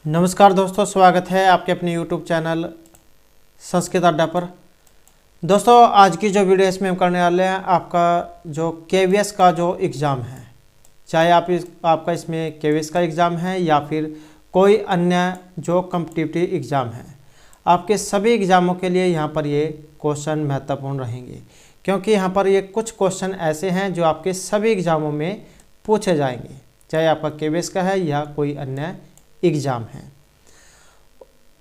नमस्कार दोस्तों, स्वागत है आपके अपने YouTube चैनल संस्कृत अड्डा पर। दोस्तों, आज की जो वीडियो इसमें हम करने वाले हैं, आपका जो KVS का जो एग्ज़ाम है, चाहे आपका इसमें KVS का एग्ज़ाम है या फिर कोई अन्य जो कॉम्पिटिटिव एग्ज़ाम है, आपके सभी एग्ज़ामों के लिए यहाँ पर ये क्वेश्चन महत्वपूर्ण रहेंगे, क्योंकि यहाँ पर ये कुछ क्वेश्चन ऐसे हैं जो आपके सभी एग्ज़ामों में पूछे जाएंगे, चाहे आपका KVS का है या कोई अन्य एग्ज़ाम है।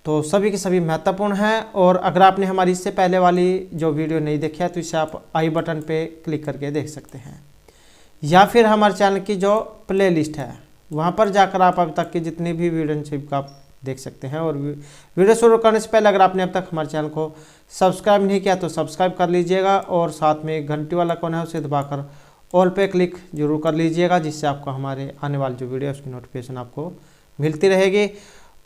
तो सभी के सभी महत्वपूर्ण हैं। और अगर आपने हमारी इससे पहले वाली जो वीडियो नहीं देखी है तो इसे आप आई बटन पे क्लिक करके देख सकते हैं, या फिर हमारे चैनल की जो प्लेलिस्ट है वहां पर जाकर आप अब तक की जितनी भी वीडियो का आप देख सकते हैं। और वीडियो शुरू करने से पहले अगर आपने अब तक हमारे चैनल को सब्सक्राइब नहीं किया तो सब्सक्राइब कर लीजिएगा, और साथ में घंटी वाला कोन है उसे दबाकर ऑल पे क्लिक जरूर कर लीजिएगा, जिससे आपको हमारे आने वाली जो वीडियो है उसकी नोटिफिकेशन आपको मिलती रहेगी।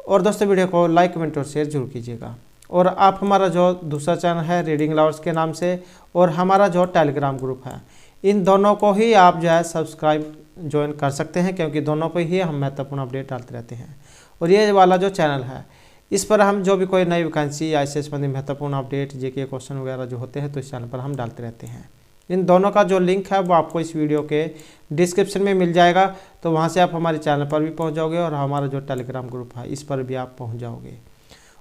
और दोस्तों, वीडियो को लाइक, कमेंट और शेयर जरूर कीजिएगा। और आप हमारा जो दूसरा चैनल है रीडिंग लवर्स के नाम से, और हमारा जो टेलीग्राम ग्रुप है, इन दोनों को ही आप जो है सब्सक्राइब ज्वाइन कर सकते हैं, क्योंकि दोनों पर ही हम महत्वपूर्ण अपडेट डालते रहते हैं। और ये वाला जो चैनल है इस पर हम जो भी कोई नई वैकेंसी या इससे संबंधित महत्वपूर्ण अपडेट, जीके क्वेश्चन वगैरह जो होते हैं तो इस चैनल पर हम डालते रहते हैं। इन दोनों का जो लिंक है वो आपको इस वीडियो के डिस्क्रिप्शन में मिल जाएगा, तो वहाँ से आप हमारे चैनल पर भी पहुँच जाओगे और हमारा जो टेलीग्राम ग्रुप है इस पर भी आप पहुँच जाओगे।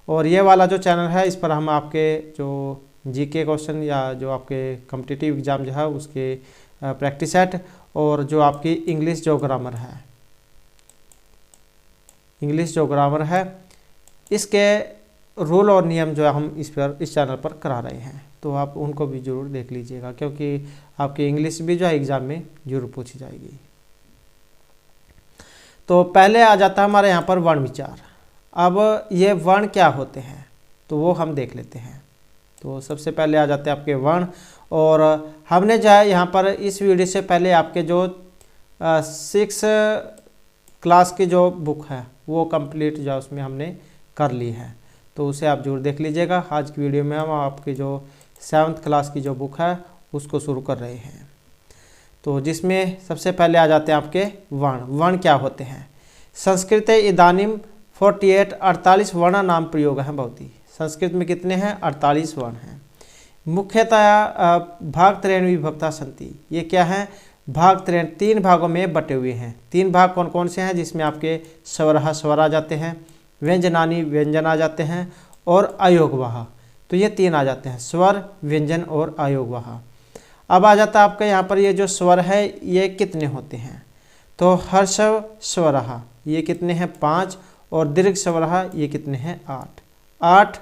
और ये वाला जो चैनल है इस पर हम आपके जो जीके क्वेश्चन या जो आपके कॉम्पिटिटिव एग्ज़ाम जो है उसके प्रैक्टिस सेट, और जो आपकी इंग्लिश जो ग्रामर है, इसके रूल और नियम जो है हम इस चैनल पर करा रहे हैं, तो आप उनको भी जरूर देख लीजिएगा, क्योंकि आपकी इंग्लिश भी जो है एग्ज़ाम में जरूर पूछी जाएगी। तो पहले आ जाता है हमारे यहाँ पर वर्ण विचार। अब ये वर्ण क्या होते हैं तो वो हम देख लेते हैं। तो सबसे पहले आ जाते हैं आपके वर्ण, और हमने जो है यहाँ पर इस वीडियो से पहले आपके जो 6 क्लास की जो बुक है वो कंप्लीट जो उसमें हमने कर ली है, तो उसे आप जरूर देख लीजिएगा। आज की वीडियो में हम आपकी जो 7th क्लास की जो बुक है उसको शुरू कर रहे हैं। तो जिसमें सबसे पहले आ जाते हैं आपके वर्ण। वर्ण क्या होते हैं? संस्कृत इदानीम 48 वर्ण नाम प्रयोग है भवती। संस्कृत में कितने हैं? 48 वर्ण हैं। मुख्यतया भागत्रयेण विभक्ता सन्ति। ये क्या है? भागत्रयेण, 3 भागों में बटे हुए हैं। 3 भाग कौन कौन से हैं? जिसमें आपके स्वरः स्वर आ जाते हैं, व्यंजनानि व्यंजन आ जाते हैं, और अयोगवाह। तो ये 3 आ जाते हैं, स्वर, व्यंजन और अयोगवाह। अब आ जाता है आपका यहाँ पर ये जो स्वर है ये कितने होते हैं? तो हर्षव स्वरः ये कितने हैं? 5, और दीर्घ स्वरः ये कितने हैं? 8। 8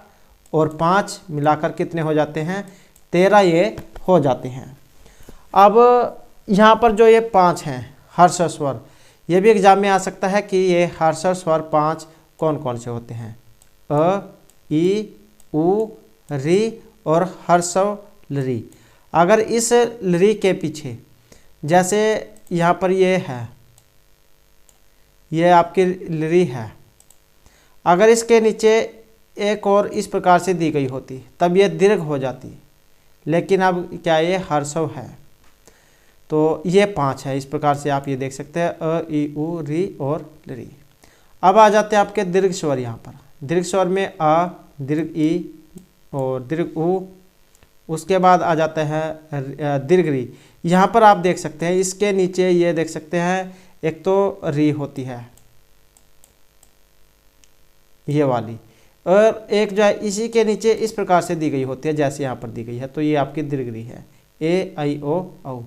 और 5 मिलाकर कितने हो जाते हैं? 13 ये हो जाते हैं। अब यहाँ पर जो ये 5 हैं हर्षव स्वर, ये भी एग्जाम में आ सकता है कि ये हर्षव स्वर 5 कौन कौन से होते हैं? अ, ई, उ, री और हर्षव लरी। अगर इस लरी के पीछे, जैसे यहाँ पर ये है, ये आपकी लरी है, अगर इसके नीचे एक और इस प्रकार से दी गई होती तब ये दीर्घ हो जाती, लेकिन अब क्या ये हर्षव है, तो ये 5 है। इस प्रकार से आप ये देख सकते हैं, अ, ई, उ, री और लरी। अब आ जाते हैं आपके दीर्घ स्वर। यहाँ पर दीर्घ स्वर में अ, दीर्घ ई और दीर्घ उ, उसके बाद आ जाता है दीर्घ री। यहाँ पर आप देख सकते हैं इसके नीचे ये देख सकते हैं, एक तो री होती है ये वाली, और एक जो है इसी के नीचे इस प्रकार से दी गई होती है जैसे यहाँ पर दी गई है, तो ये आपकी दीर्घ री है, ए, आई, ओ, औ।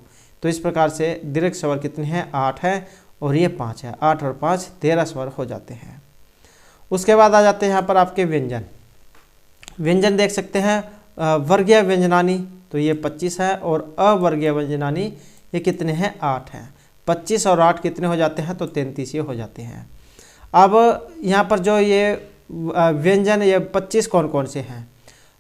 तो इस प्रकार से दीर्घ स्वर कितने हैं? 8 है, और ये 5 है। 8 और 5 13 स्वर हो जाते हैं। उसके बाद आ जाते हैं यहाँ पर आपके व्यंजन। व्यंजन देख सकते हैं, वर्गीय व्यंजनानी, तो ये 25 है, और अवर्गीय व्यंजनानी ये कितने हैं? 8 हैं। 25 और 8 कितने हो जाते हैं? तो 33 ये हो जाते हैं। अब यहाँ पर जो ये व्यंजन ये 25 कौन कौन से हैं?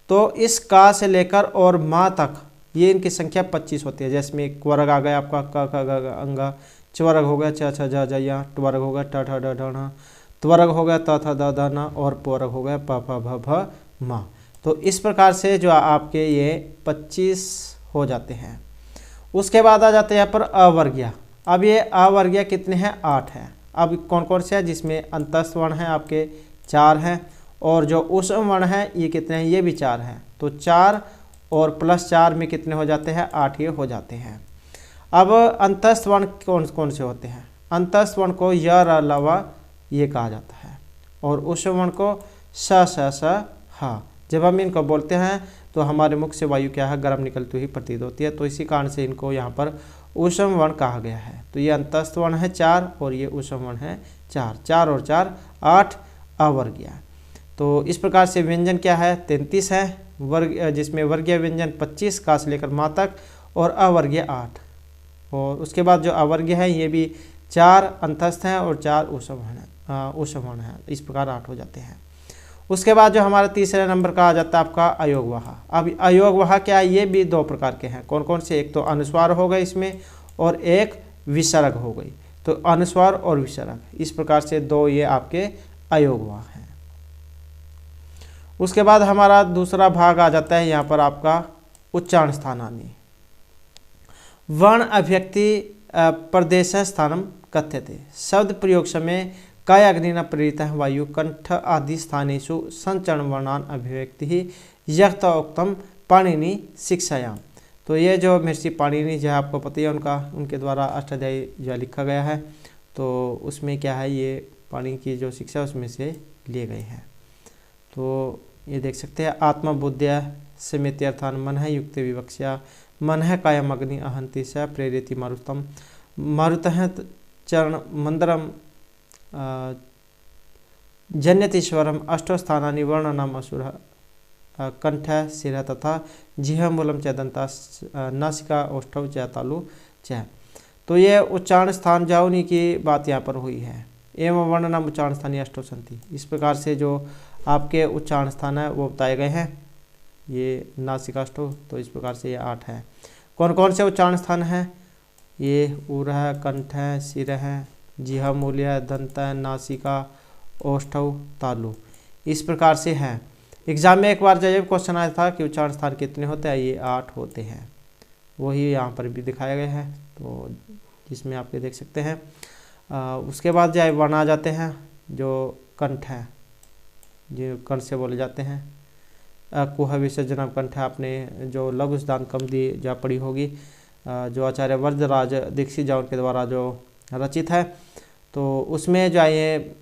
तो इस का से लेकर और माँ तक ये इनकी संख्या 25 होती है। जैसे में क्वर्ग आ गया आपका क, ख, ग, अंगा, चवर्ग हो गया छ, छ, ज, ज, या, ट्वर्ग हो गया ट, ठ, ड, ढ, ण, त्वर्ग हो गया त, थ, द, ध, न, और पवर्ग हो गया प, फ, भ, भ, म। तो इस प्रकार से जो आपके ये 25 हो जाते हैं। उसके बाद आ जाते हैं यहाँ पर अवर्गीय। अब ये अवर्गीय कितने हैं? 8 है। अब कौन कौन से हैं, जिसमें अंतस्थ वर्ण हैं आपके 4 हैं, और जो ऊष्म वर्ण हैं ये कितने हैं, ये भी 4 हैं। तो 4 और +4 में कितने हो जाते हैं, 8 ये हो जाते हैं। अब अंतस्थ वर्ण कौन कौन से होते हैं, अंतस्थ वर्ण को य र ल व ये कहा जाता है, और ऊष्म वर्ण को स स स ह। जब हम इनको बोलते हैं तो हमारे मुख से वायु क्या है, गर्म निकलती हुई प्रतीत होती है, तो इसी कारण से इनको यहाँ पर ऊष्म वर्ण कहा गया है। तो ये अंतस्थ वर्ण है 4 और ये ऊष्म वर्ण है 4, 4 और 4 8 अवर्गीय। तो इस प्रकार से व्यंजन क्या है, 33 है वर्ग, जिसमें वर्गीय व्यंजन 25 का से लेकर माँ तक, और अवर्गीय 8। और उसके बाद जो अवर्गीय है ये भी 4 अंतस्थ हैं और 4 ऊष्म वर्ण है, इस प्रकार 8 हो जाते हैं। उसके बाद जो हमारा तीसरे नंबर का आ जाता है आपका अयोगवाह। अब अयोगवाह क्या है, ये भी 2 प्रकार के हैं। कौन कौन से, एक तो अनुस्वार हो गए इसमें, और एक विसर्ग हो गई। तो अनुस्वार और विसर्ग, इस प्रकार से 2 ये आपके अयोगवाह हैं। उसके बाद हमारा दूसरा भाग आ जाता है यहाँ पर आपका उच्चारण स्थानानि। वर्ण अभिव्यक्ति प्रदेश स्थानम कथ्यते। शब्द प्रयोग समय काय अग्निना प्रेरितः वायु कंठ आदि स्थानेषु संचरण वर्णान अभिव्यक्ति ही यथा उक्तम पाणिनि शिक्षायाम। तो ये जो महर्षि पाणिनि जो है आपको पता ही है, उनके द्वारा अष्टाध्यायी जो लिखा गया है, तो उसमें क्या है, ये पाणिनि की जो शिक्षा उसमें से लिए गए हैं। तो ये देख सकते हैं, आत्मा बुद्ध्या समेत्यर्थान मन है युक्त विवक्षा मन है कायम अग्नि अहंति स प्रेरिति मारुतम मारुतः चरण मंदरम जन्यतीश्वरम अष्टो स्थानानि वर्णनाम असुर कंठ शिर तथा जिह मूलम च दंता नासिका ओष्ठव च तालु च। तो ये उच्चारण स्थान जाऊनी की बात यहाँ पर हुई है। एवं वर्णनाम उच्चारण स्थानीय अष्टो संति। इस प्रकार से जो आपके उच्चारण स्थान है वो बताए गए हैं। ये नासिकाष्टो, तो इस प्रकार से ये 8 है। कौन कौन से उच्चारण स्थान हैं, ये उर है, कंठ है, सिर है, जिहा मूल्य, दंत है, नासिका, ओष्ठव, तालु, इस प्रकार से है। एग्जाम में एक बार जब क्वेश्चन आया था कि उच्चारण स्थान कितने होते हैं, ये 8 होते हैं। वही यहाँ पर भी दिखाया गया है, तो जिसमें आप ये देख सकते हैं। उसके बाद जो वर्ण आ जाते हैं, जो कंठ है, जो कंठ से बोले जाते हैं। कुह विसर्जनम कंठ, आपने जो लघु सिद्धांत कौमुदी जो पढ़ी होगी, जो आचार्य वरदराज दीक्षित जा उनके द्वारा जो रचित है, तो उसमें जो ये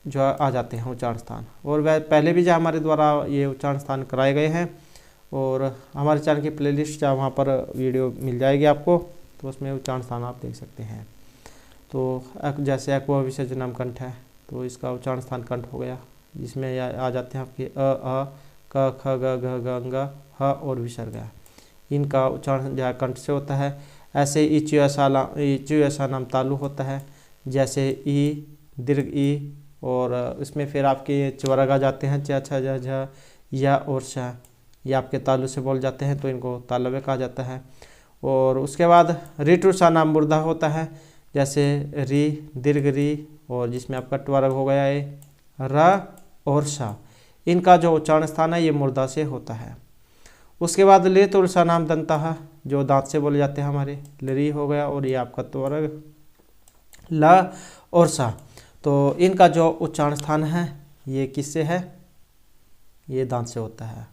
जो आ जाते हैं उच्चारण स्थान। और वह पहले भी जो हमारे द्वारा ये उच्चारण स्थान कराए गए हैं, और हमारे चैनल की प्लेलिस्ट जो वहाँ पर वीडियो मिल जाएगी आपको, तो उसमें उच्चारण स्थान आप देख सकते हैं। तो जैसे कुह विसर्जनम कंठ है, तो इसका उच्चारण स्थान कंठ हो गया, जिसमें आ जाते हैं आपके अ क ख ग घ ग अंग ह और विसर्ग। इनका उच्चारण जो है कंठ से होता है। ऐसे इचु ऐसा नाम तालु होता है, जैसे ई दीर्घ ई, और इसमें फिर आपके च्वरग आ जाते हैं, च छ झ झ या और श, ये आपके तालु से बोल जाते हैं, तो इनको तालव्य कहा जाता है। और उसके बाद ऋतु सा नाम मुर्दा होता है, जैसे री दीर्घ री, और जिसमें आपका ट्वरग हो गया है र और सा। इनका जो उच्चारण स्थान है ये मुर्दा से होता है। उसके बाद लित उल्सा नाम दंता है, जो दांत से बोले जाते हैं हमारे, लरी हो गया, और ये आपका त्वरग ल और सा। तो इनका जो उच्चारण स्थान है ये किससे है, ये दांत से होता है।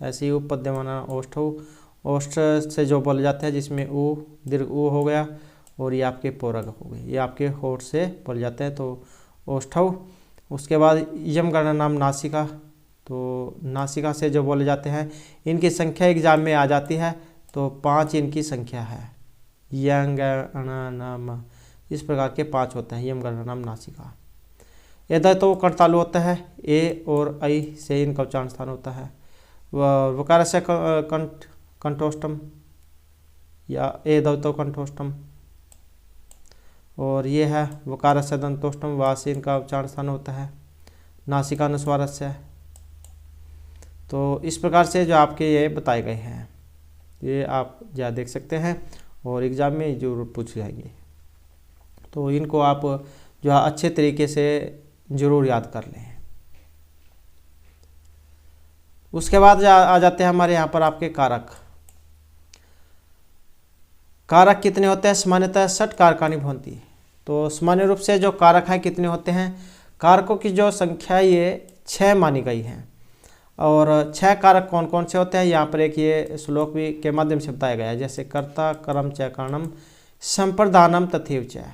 ऐसे ही उपपद्यमाना ओष्ठ से जो बोले जाते हैं, जिसमें ऊ दीर्घ ऊ हो गया, और ये आपके पोरग हो गए, ये आपके होठ से बोले जाते हैं, तो ओष्ठव। उसके बाद यम गणना नाम नासिका, तो नासिका से जो बोले जाते हैं, इनकी संख्या एग्जाम में आ जाती है, तो 5 इनकी संख्या है। यंग नाम, इस प्रकार के 5 होते हैं। यम गणना नाम नासिका। एदा तो करतालु होता है, ए और ऐ से इनका उच्चारण स्थान होता है। वकार से कंठोष्टम या ए दत्तो कंठोष्टम, और ये है वकार से दंतोष्टम, वा से इनका उच्चारण स्थान होता है। नासिकानुस्वार से। तो इस प्रकार से जो आपके ये बताए गए हैं, ये आप जा देख सकते हैं, और एग्ज़ाम में जरूर पूछ जाएंगे, तो इनको आप जो है अच्छे तरीके से ज़रूर याद कर लें। उसके बाद आ जाते हैं हमारे यहाँ पर आपके कारक। कारक कितने होते हैं, सामान्यतः 6 कारकानि भवन्ति। तो सामान्य रूप से जो कारक हैं कितने होते हैं, कारकों की जो संख्या ये 6 मानी गई है। और 6 कारक कौन कौन से होते हैं, यहाँ पर एक ये श्लोक भी के माध्यम से बताया गया है, जैसे कर्ता कर्म च कारणम संप्रदानम तथैव च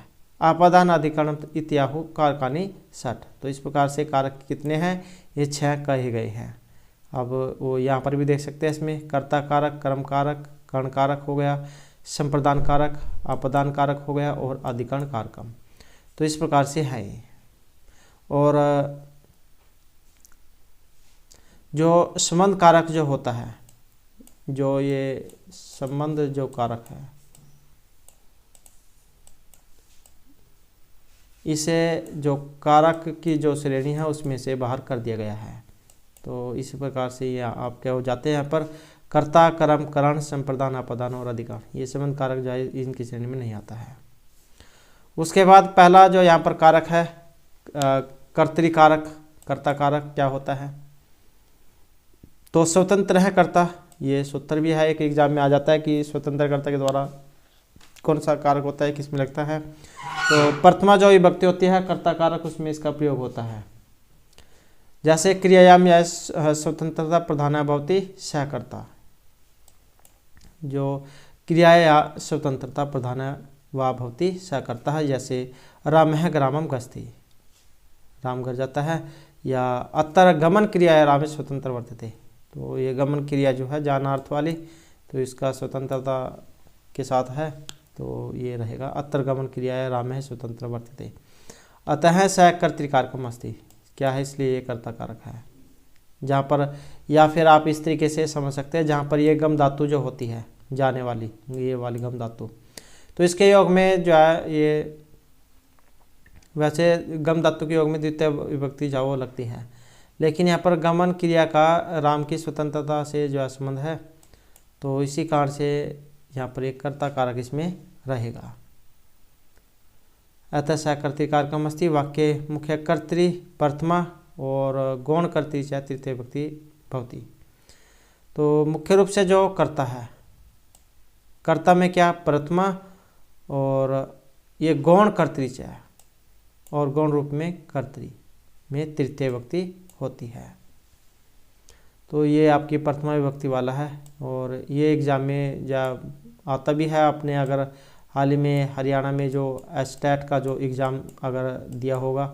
आपादान अधिकरणम इत्याहु कारकानि 60। तो इस प्रकार से कारक कितने हैं, ये 6 कहे गए हैं। अब वो यहाँ पर भी देख सकते हैं, इसमें कर्ता कारक, कर्म कारक, कर्ण कारक हो गया, संप्रदान कारक, आपादान कारक हो गया और अधिकरण कारकम। तो इस प्रकार से है ये। और जो संबंध कारक जो होता है, जो ये संबंध जो कारक है, इसे जो कारक की जो श्रेणी है उसमें से बाहर कर दिया गया है। तो इस प्रकार से ये आप क्या हो जाते हैं, यहाँ पर कर्ता कर्म करण संप्रदान आपादान और अधिकार, ये संबंध कारक जो है इनकी श्रेणी में नहीं आता है। उसके बाद पहला जो यहाँ पर कारक है कर्तृकारक, कर्ता कारक क्या होता है, तो स्वतंत्र है कर्ता, ये सूत्र भी है, एक एग्जाम में आ जाता है कि स्वतंत्र कर्ता के द्वारा कौन सा कारक होता है, किस में लगता है। तो प्रथमा जो विभक्ति होती है कर्ता कारक, उसमें इसका प्रयोग होता है। जैसे क्रियायाम या स्वतंत्रता प्रधान भवति सहकर्ता, जो क्रिया या स्वतंत्रता प्रधान व भवति सहकर्ता है। जैसे राम है ग्रामम गस्ती, राम घर जाता है, या अतर गमन क्रिया है राम स्वतंत्र वर्तते, तो ये गमन क्रिया जो है जाना अर्थ वाली, तो इसका स्वतंत्रता के साथ है, तो ये रहेगा अतर गमन क्रिया है राम है स्वतंत्र वर्तते। अतः स कर्तृकारकम अस्ति, क्या है इसलिए ये कर्ता कारक है। जहाँ पर, या फिर आप इस तरीके से समझ सकते हैं, जहाँ पर ये गम धातु जो होती है जाने वाली, ये वाली गम धातु, तो इसके योग में जो है ये, वैसे गम धातु के योग में द्वितीय विभक्ति जाओ लगती है, लेकिन यहाँ पर गमन क्रिया का राम की स्वतंत्रता से जो है संबंध है, तो इसी कारण से यहाँ पर एक कर्ता कारक इसमें रहेगा। अतः स कर्तृकारकम अस्ति, वाक्य मुख्य कर्तृ प्रथमा और गौण कर्तृ च तृतीय विभक्ति भवति। तो मुख्य रूप से जो कर्ता है, कर्ता में क्या प्रथमा, और ये गौण कर्तृ च है, और गौण रूप में कर्तृ में तृतीय विभक्ति होती है। तो ये आपकी प्रथमा विभक्ति वाला है, और ये एग्जाम में जा आता भी है। आपने अगर हाल ही में हरियाणा में जो एस्टेट का जो एग्ज़ाम अगर दिया होगा,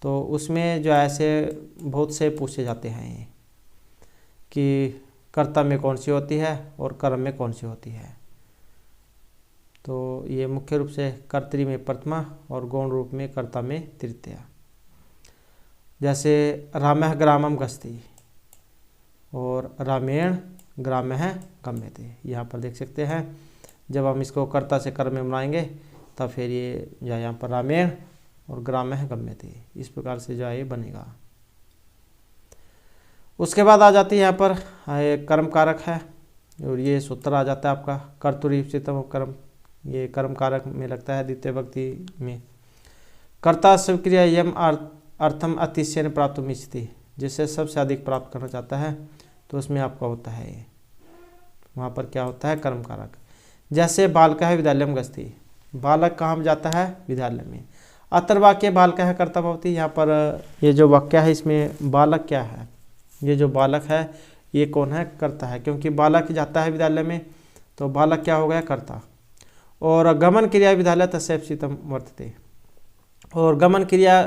तो उसमें जो ऐसे बहुत से पूछे जाते हैं कि कर्ता में कौन सी होती है और कर्म में कौन सी होती है। तो ये मुख्य रूप से कर्तृ में प्रथमा और गौण रूप में कर्ता में तृतीया। जैसे रामः ग्रामम गस्ति और रामेण ग्राम्यः गम्यते, यहाँ पर देख सकते हैं जब हम इसको कर्ता से कर्म में बनाएंगे तब फिर ये यहाँ पर रामेण और ग्राम्यः गम्यते, इस प्रकार से जो है ये बनेगा। उसके बाद आ जाती है यहाँ पर कर्म कारक है, और ये सूत्र आ जाता है आपका कर्तुरीप्सितम कर्म, ये कर्म कारक में लगता है द्वितीय विभक्ति में। कर्ता स्वीक्रिया यम अर्थम अतिशयन प्राप्त इच्छति, जिससे सबसे अधिक प्राप्त करना चाहता है, तो उसमें आपका होता है ये, वहाँ पर क्या होता है कर्म कारक। जैसे बालकः विद्यालयम गच्छति, बालक कहाँ जाता है विद्यालय में। अत्र वाक्य बालकः कर्ता भवति, यहाँ पर ये जो वाक्य है इसमें बालक क्या है, ये जो बालक है ये कौन है, कर्ता है, क्योंकि बालक जाता है विद्यालय में, तो बालक क्या हो गया कर्ता। और गमन क्रिया विद्यालय तस्यैप्सितम वर्तते, और गमन क्रिया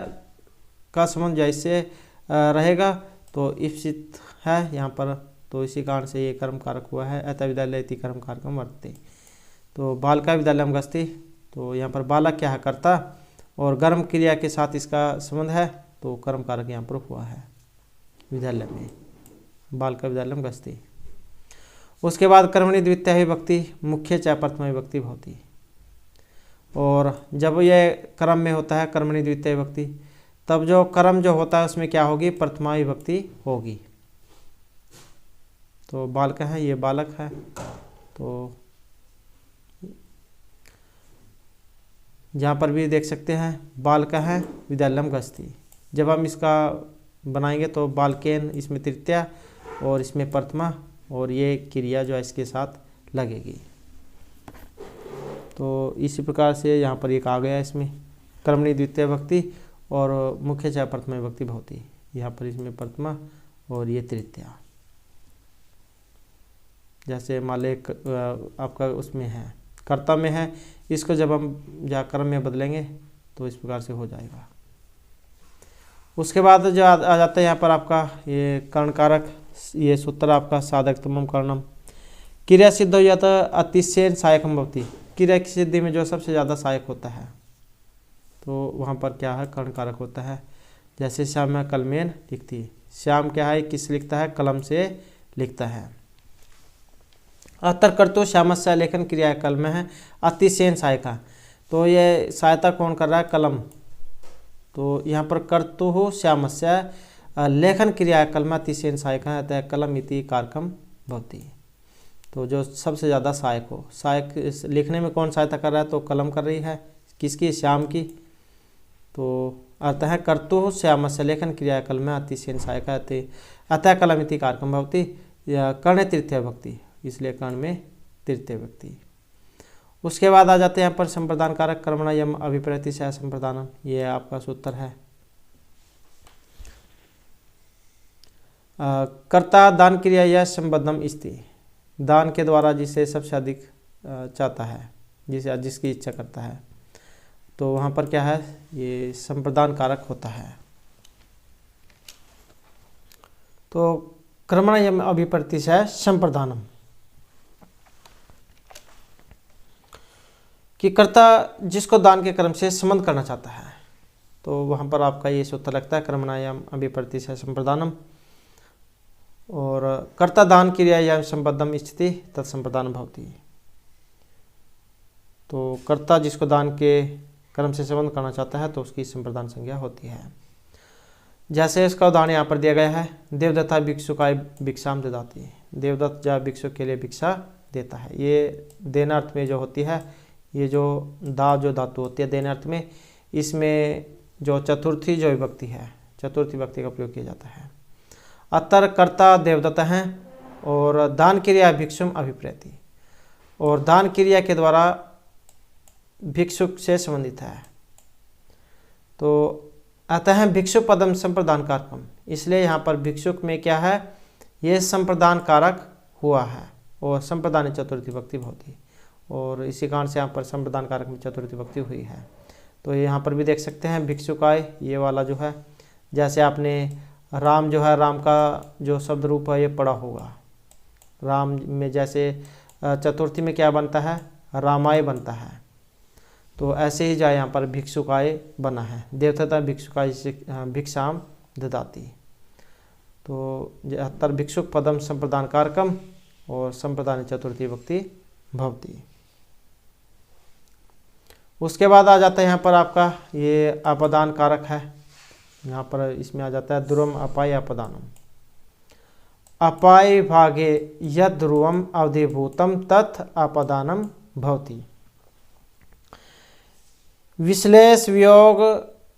का संबंध जैसे रहेगा तो इप्सित है यहाँ पर, तो इसी कारण से ये कर्म कारक हुआ है। अतः विद्यालय इति कर्म कारकम वर्तते। तो बालका विद्यालयम गच्छति, तो यहाँ पर बालक क्या है कर्ता, और गर्म क्रिया के साथ इसका संबंध है, तो कर्म कारक यहाँ पर हुआ है विद्यालय में, बालका विद्यालयम गच्छति। उसके बाद कर्मणि द्वितीय विभक्ति मुख्य च प्रथमा विभक्ति भवति, और जब ये कर्म में होता है कर्मणि द्वितीय विभक्ति, तब जो कर्म जो होता है उसमें क्या होगी, प्रथमा विभक्ति होगी। तो बालक है, ये बालक है, तो जहाँ पर भी देख सकते हैं बालक है विद्यालयम गच्छति, जब हम इसका बनाएंगे तो बालकेन इसमें तृतीया और इसमें प्रथमा, और ये क्रिया जो है इसके साथ लगेगी। तो इसी प्रकार से यहाँ पर एक आ गया इसमें कर्मणी द्वितीय विभक्ति और मुख्य च प्रथमा विभक्ति भवती। यहाँ पर इसमें प्रथमा और ये तृतीया। जैसे मान ले आपका उसमें है कर्ता में है, इसको जब हम व्याकरण में बदलेंगे तो इस प्रकार से हो जाएगा। उसके बाद जो आ जाता है यहाँ पर आपका ये कर्ण कारक, ये सूत्र आपका साधकतमम कर्णम। क्रिया सिद्ध हो जाता है अतिशय सहायकम भवती। क्रिया की सिद्धि में जो सबसे ज़्यादा सहायक होता है तो वहाँ पर क्या है, कर्ण कारक होता है। जैसे श्याम कलमेन लिखती, श्याम क्या है, किस लिखता है, कलम से लिखता है। अतर कर्तु श्यामस्य लेखन क्रिया कल में है अतिशयन सहायका। तो ये सहायता कौन कर रहा है, कलम। तो यहाँ पर कर्तु हो श्यामस्य लेखन क्रिया कल में अतिशयन सहायका है, अतः कलम इति कारकम भवती। तो जो सबसे ज़्यादा सहायक हो, सहायक लिखने में कौन सहायता कर रहा है, तो कलम कर रही है, किसकी, श्याम की। तो अर्थ है कर्तु हो श्यामस्य लेखन क्रिया कल में अतिशयन सहायका अतः कलम इति कारकम भवती। कर्ण तृतीय भक्ति, इसलिए कर्ण में तृतीय व्यक्ति। उसके बाद आ जाते हैं यहाँ पर संप्रदान कारक कर्मणा यम अभिप्रति से संप्रदानम। ये आपका सूत्र है। कर्ता दान क्रिया या संबद्धम स्थिति, दान के द्वारा जिसे सबसे अधिक चाहता है, जिसकी इच्छा करता है, तो वहाँ पर क्या है, ये संप्रदान कारक होता है। तो कर्मणा यम अभिप्रति से संप्रदानम, कि कर्ता जिसको दान के कर्म से संबंध करना चाहता है, तो वहाँ पर आपका ये सूत्र लगता है कर्मणायाम अभिप्रति से संप्रदानम। और कर्ता दान क्रियायाम संबद्धम स्थिति तत्संप्रदान भवती। तो कर्ता जिसको दान के कर्म से संबंध करना चाहता है तो उसकी संप्रदान संज्ञा होती है। जैसे इसका उदाहरण यहाँ पर दिया गया है, देवदत्ता भिक्षुकाय भिक्षाम ददाति। देवदत्त जा भिक्षु के लिए भिक्षा देता है। ये देना अर्थ में जो होती है, ये जो धातु होती है देना अर्थ में, इसमें जो चतुर्थी जो विभक्ति है, चतुर्थी विभक्ति का प्रयोग किया जाता है। अतर कर्ता देवदत्त हैं और दान क्रिया भिक्षुम अभिप्रेति, और दान क्रिया के द्वारा भिक्षुक से संबंधित है। तो अतः भिक्षु पदम संप्रदान कारकम, इसलिए यहाँ पर भिक्षुक में क्या है, ये संप्रदान कारक हुआ है और संप्रदान चतुर्थी विभक्ति भवती, और इसी कारण से यहाँ पर संप्रदान कारक में चतुर्थी विभक्ति हुई है। तो यहाँ पर भी देख सकते हैं भिक्षुकाय, ये वाला जो है, जैसे आपने राम जो है, राम का जो शब्द रूप है ये पढ़ा होगा। राम में जैसे चतुर्थी में क्या बनता है, रामाय बनता है। तो ऐसे ही जाए यहाँ पर भिक्षुकाय बना है, देवदत्ता भिक्षुकाय भिक्षाम ददाति। तो अतर भिक्षुक पदम संप्रदान कारकम और संप्रदान चतुर्थी विभक्ति भवती। उसके बाद आ जाता है यहाँ पर आपका ये अपदान कारक है। यहाँ पर इसमें आ जाता है ध्रुवम अपाय अपदानम। अपाय भागे यद ध्रुवम अवधिभूतम तत् अपदानम भवती। विश्लेष वियोग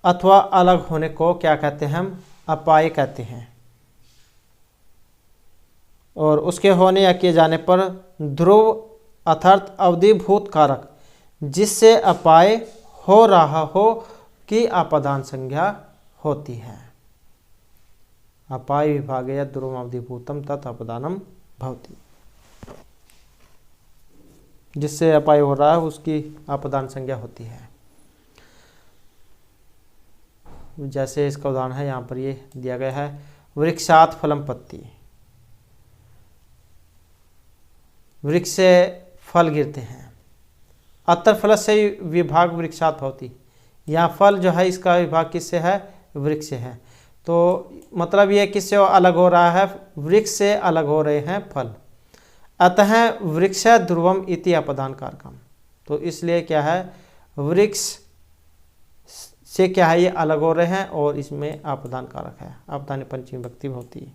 अथवा अलग होने को क्या कहते हैं, हम अपाय कहते हैं। और उसके होने या किए जाने पर ध्रुव अर्थात अवधिभूत कारक जिससे अपाय हो रहा हो की अपदान संज्ञा होती है। अपाय विभागे यद ध्रुवम अवधिभूतम तत् अपदानम भवती। जिससे अपाय हो रहा है उसकी अपदान संज्ञा होती है। जैसे इसका उदाहरण है यहाँ पर ये दिया गया है, वृक्षात फलम पत्ती, वृक्ष से फल गिरते हैं। अतर फल से विभाग वृक्षात भवती, यहाँ फल जो है इसका विभाग किससे है, वृक्ष से है। तो मतलब ये किससे अलग हो रहा है, वृक्ष से अलग हो रहे हैं फल। अतः वृक्ष ध्रुवम इति अपदान कारकम। तो इसलिए क्या है, वृक्ष से क्या है, ये अलग हो रहे हैं और इसमें अपदान कारक है। अपदान पंचमी विभक्ति होती है,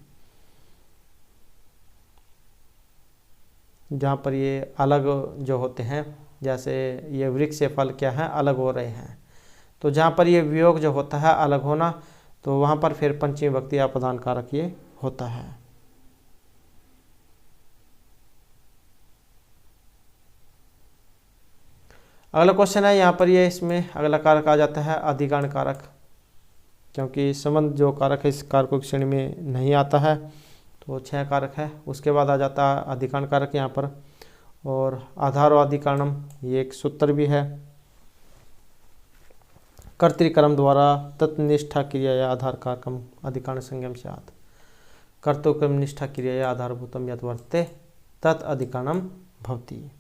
जहाँ पर ये अलग जो होते हैं, जैसे ये वृक्ष से फल क्या है, अलग हो रहे हैं। तो जहाँ पर ये वियोग जो होता है, अलग होना, तो वहाँ पर फिर पंचमी विभक्ति अपदान कारक ये होता है। अगला क्वेश्चन है यहाँ पर, ये इसमें अगला कारक आ जाता है अधिकरण कारक, क्योंकि संबंध जो कारक है इस कारकों की श्रेणी में नहीं आता है, तो 6 कारक है। उसके बाद आ जाता है अधिकरण कारक यहाँ पर, और आधार और अधिकरणम ये एक सूत्र भी है। कर्तृक्रम द्वारा तत्निष्ठा क्रिया या आधार कारकम अधिकरण संज्ञम स्यात्, कर्तृक्रम निष्ठा क्रिया या आधारभूतम यत् वर्तते तत् अधिकरणम भवति,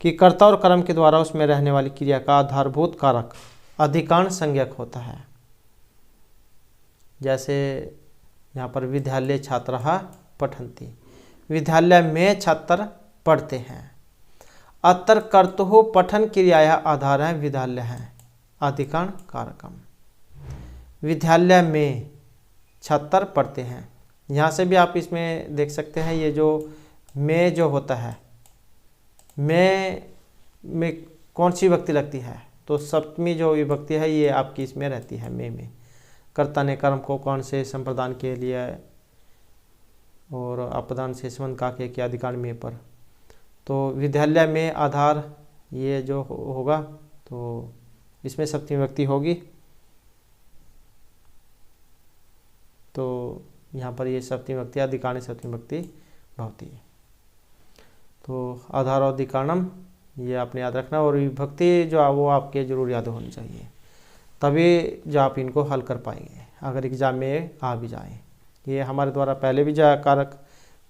कि कर्ता और कर्म के द्वारा उसमें रहने वाली क्रिया का आधारभूत कारक अधिकरण संज्ञक होता है। जैसे यहाँ पर विद्यालय छात्राः पठन्ति, विद्यालय में छात्र पढ़ते हैं। अत्र कर्तुः पठन क्रियाया आधार है विद्यालय है अधिकरण कारकम, विद्यालय में छात्र पढ़ते हैं। यहाँ से भी आप इसमें देख सकते हैं, ये जो में जो होता है, में कौन सी विभक्ति लगती है, तो सप्तमी जो विभक्ति है ये आपकी इसमें रहती है में। कर्ता ने कर्म को कौन से संप्रदान के लिए और अपदान से संबंध का के अधिकरण में पर, तो विद्यालय में आधार ये जो होगा तो इसमें सप्तमी विभक्ति होगी, तो यहाँ पर ये सप्तमी विभक्ति अधिकरण सप्तमी विभक्ति भवति। तो आधार और अधिकरणम ये आपने याद रखना, और विभक्ति जो है वो आपके जरूर याद होनी चाहिए, तभी जो आप इनको हल कर पाएंगे अगर एग्जाम में आ भी जाए। ये हमारे द्वारा पहले भी जो कारक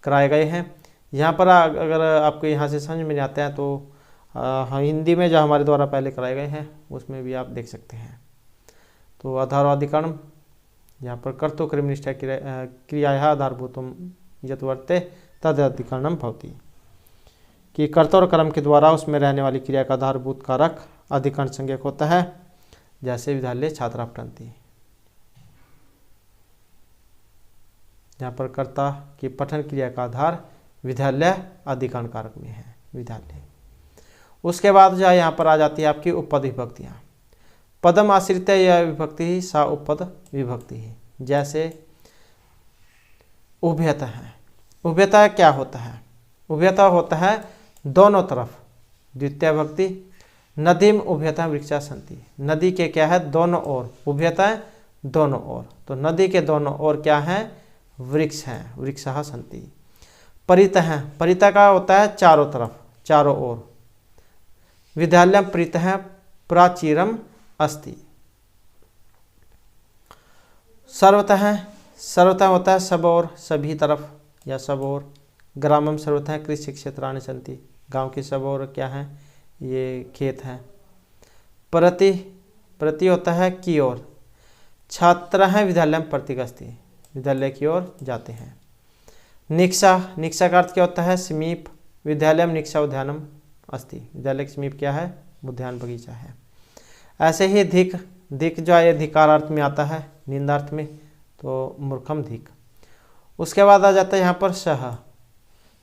कराए गए हैं। यहाँ पर अगर आपको यहाँ से समझ में नहीं आते हैं तो हिंदी में जो हमारे द्वारा पहले कराए गए हैं उसमें भी आप देख सकते हैं। तो आधार और अधिकरण यहाँ पर कर्तृक्रमनिष्ठा क्रियाया आधारभूतम यत् वर्तते तद अधिकरणम भवति, कि कर्ता और कर्म के द्वारा उसमें रहने वाली क्रिया का आधारभूत कारक अधिकरण संज्ञक होता है। जैसे विद्यालय छात्रा पठन्ति, यहाँ पर कर्ता की पठन क्रिया का आधार विद्यालय अधिकरण कारक में है विद्यालय। उसके बाद जो यहाँ पर आ जाती है आपकी उपपद विभक्तियाँ। पदम आश्रित यह विभक्ति ही सा उपपद विभक्ति ही। जैसे उभयता है, उभयता क्या होता है, उभयता होता है दोनों तरफ द्वितीय विभक्ति। नदीम उभयता वृक्षा सन्ति, नदी के क्या है दोनों ओर, उभयता है दोनों ओर, तो नदी के दोनों ओर क्या है वृक्ष हैं, वृक्षः सन्ति। परितः है, परितः का होता है चारों तरफ चारों ओर। विद्यालय परितः प्राचीरम अस्ति। सर्वतः है, सर्वतः होता है सब ओर सभी तरफ या सब ओर। ग्रामम सर्वतः कृषि क्षेत्राणि सन्ति, गांव के सब ओर क्या है ये खेत हैं। प्रति, प्रति होता है की ओर। छात्र हैं विद्यालय में प्रतिगच्छति, विद्यालय की ओर जाते हैं। निक्षा, निक्षा का अर्थ क्या होता है समीप। विद्यालय में निक्षा उद्यानम अस्ति, विद्यालय के समीप क्या है उद्यान बगीचा है। ऐसे ही धिक, धिक जो है धिकार अर्थ में आता है निंदार्थ में, तो मूर्खम धिक। उसके बाद आ जाता है यहाँ पर सह।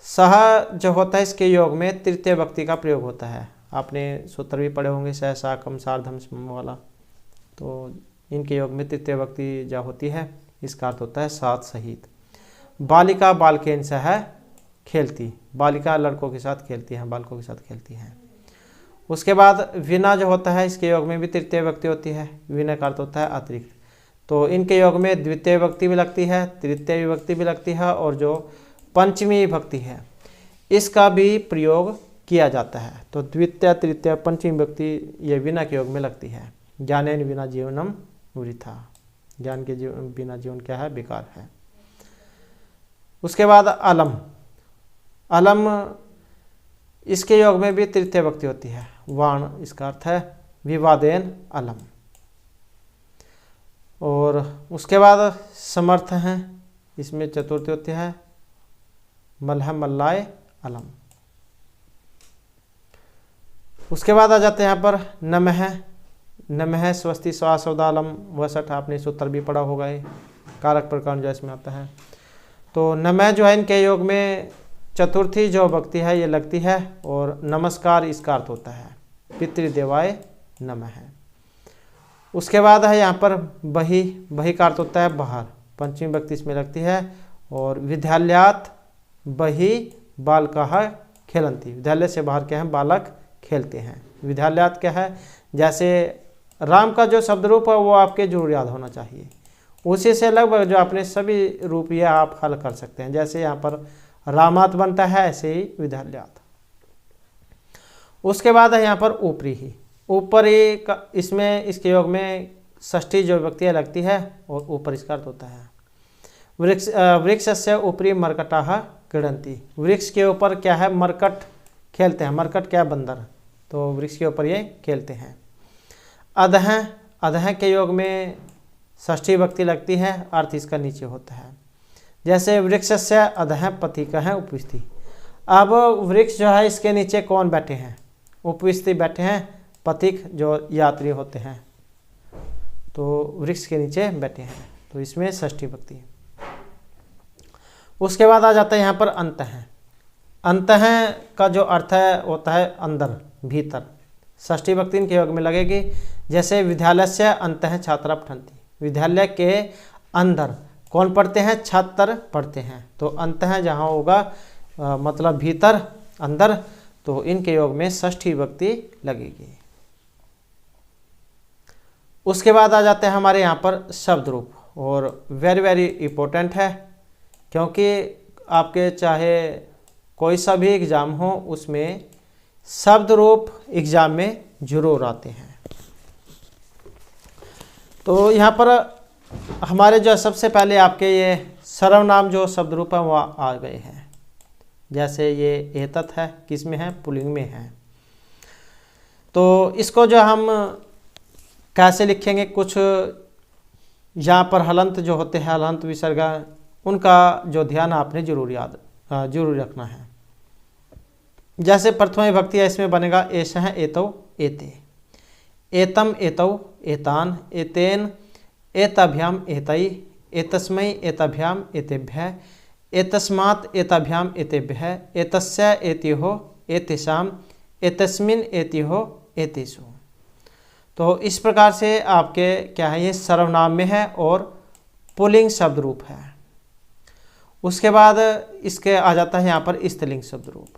सह जो होता है इसके योग में तृतीय व्यक्ति का प्रयोग होता है। आपने सूत्र भी पढ़े होंगे सह साकम सार्धम सम वाला, तो इनके योग में तृतीय व्यक्ति जो होती है इसका अर्थ होता है साथ सहित। बालिका बालकेन सह खेलती, बालिका लड़कों के साथ खेलती हैं, बालकों के साथ खेलती हैं। उसके बाद विना जो होता है इसके योग में भी तृतीय व्यक्ति होती है, विना का अर्थ होता है अतिरिक्त। तो इनके योग में द्वितीय विभक्ति भी लगती है, तृतीय विभक्ति भी लगती है, और जो पंचमी विभक्ति है इसका भी प्रयोग किया जाता है। तो द्वितीय तृतीय पंचमी विभक्ति ये विना के योग में लगती है। ज्ञानेन बिना जीवनम वृथा, ज्ञान के बिना जीवन क्या है बेकार है। उसके बाद अलम, अलम इसके योग में भी तृतीय विभक्ति होती है। वाण इसका अर्थ है विवादेन अलम। और उसके बाद समर्थ हैं, इसमें चतुर्थी होती है मल्ह मल्लाय अलम। उसके बाद आ जाते हैं यहाँ पर नमः, नमः स्वस्ति स्वासौदालम वसठ, आपने सूत्र भी पढ़ा होगा, कारक प्रकार जो इसमें आता है। तो नमः जो है इनके योग में चतुर्थी जो भक्ति है ये लगती है, और नमस्कार इसका अर्थ होता है पितृदेवाय नमः। उसके बाद है यहाँ पर बही, बही का अर्थ होता है बाहर, पंचमी भक्ति इसमें लगती है। और विद्यालयात बही बालकाः खेलन्ति, विद्यालय से बाहर क्या है बालक खेलते हैं। विद्यालयात क्या है, जैसे राम का जो शब्द रूप है वो आपके जरूर याद होना चाहिए, उसी से लगभग जो अपने सभी रूप ये आप हल कर सकते हैं। जैसे यहाँ पर रामात बनता है, ऐसे ही विद्यालयात। उसके बाद है यहाँ पर ऊपरी ही। ऊपरी का इसमें इसके योग में षष्ठी जो विभक्तियाँ लगती है और ऊपर इसका अर्थ होता है वृक्षस्य ऊपरी मरकटाः क्रीडन्ति। वृक्ष के ऊपर क्या है, मरकट खेलते हैं। मरकट क्या है, बंदर, तो वृक्ष के ऊपर ये खेलते हैं। अधः, अधः के योग में षष्ठी विभक्ति लगती है, अर्थ इसका नीचे होता है। जैसे वृक्षस्य अधः पथिकः उपविशति। अब वृक्ष जो है इसके नीचे कौन बैठे हैं, उपविशति बैठे हैं, पथिक जो यात्री होते हैं, तो वृक्ष के नीचे बैठे हैं, तो इसमें षष्ठी विभक्ति। उसके बाद आ जाता है यहाँ पर अंतः। अंतः का जो अर्थ है होता है अंदर, भीतर। षष्ठी विभक्ति इनके योग में लगेगी। जैसे विद्यालयस्य अंतः छात्रा पठन्ति। विद्यालय के अंदर कौन पढ़ते हैं, छात्र पढ़ते हैं, तो अंतः जहाँ होगा मतलब भीतर, अंदर, तो इनके योग में षष्ठी विभक्ति लगेगी। उसके बाद आ जाते हैं हमारे यहाँ पर शब्द रूप, और वेरी वेरी इम्पोर्टेंट है, क्योंकि आपके चाहे कोई सा भी एग्ज़ाम हो उसमें शब्द रूप एग्ज़ाम में जरूर आते हैं। तो यहाँ पर हमारे जो सबसे पहले आपके ये सर्वनाम जो शब्द रूप है वो आ गए हैं। जैसे ये एतत् है, किस में है, पुल्लिंग में है। तो इसको जो हम कैसे लिखेंगे, कुछ यहाँ पर हलंत जो होते हैं, हलंत विसर्गा, उनका जो ध्यान आपने जरूर रखना है। जैसे प्रथम विभक्ति है, इसमें बनेगा एषः एतौ एते, एतम एतौ एतान, एतेन एताभ्याम एतै, एतस्मै एताभ्याम एतेभ्यः, एतस्मात् एताभ्याम एतेभ्यः, एतस्य एतयोः एतेषाम, एतस्मिन् एतयोः एतेषु। तो इस प्रकार से आपके क्या है, ये सर्वनाम में है और पुल्लिंग शब्द रूप है। उसके बाद इसके आ जाता है यहाँ पर स्त्रीलिंग शब्द रूप।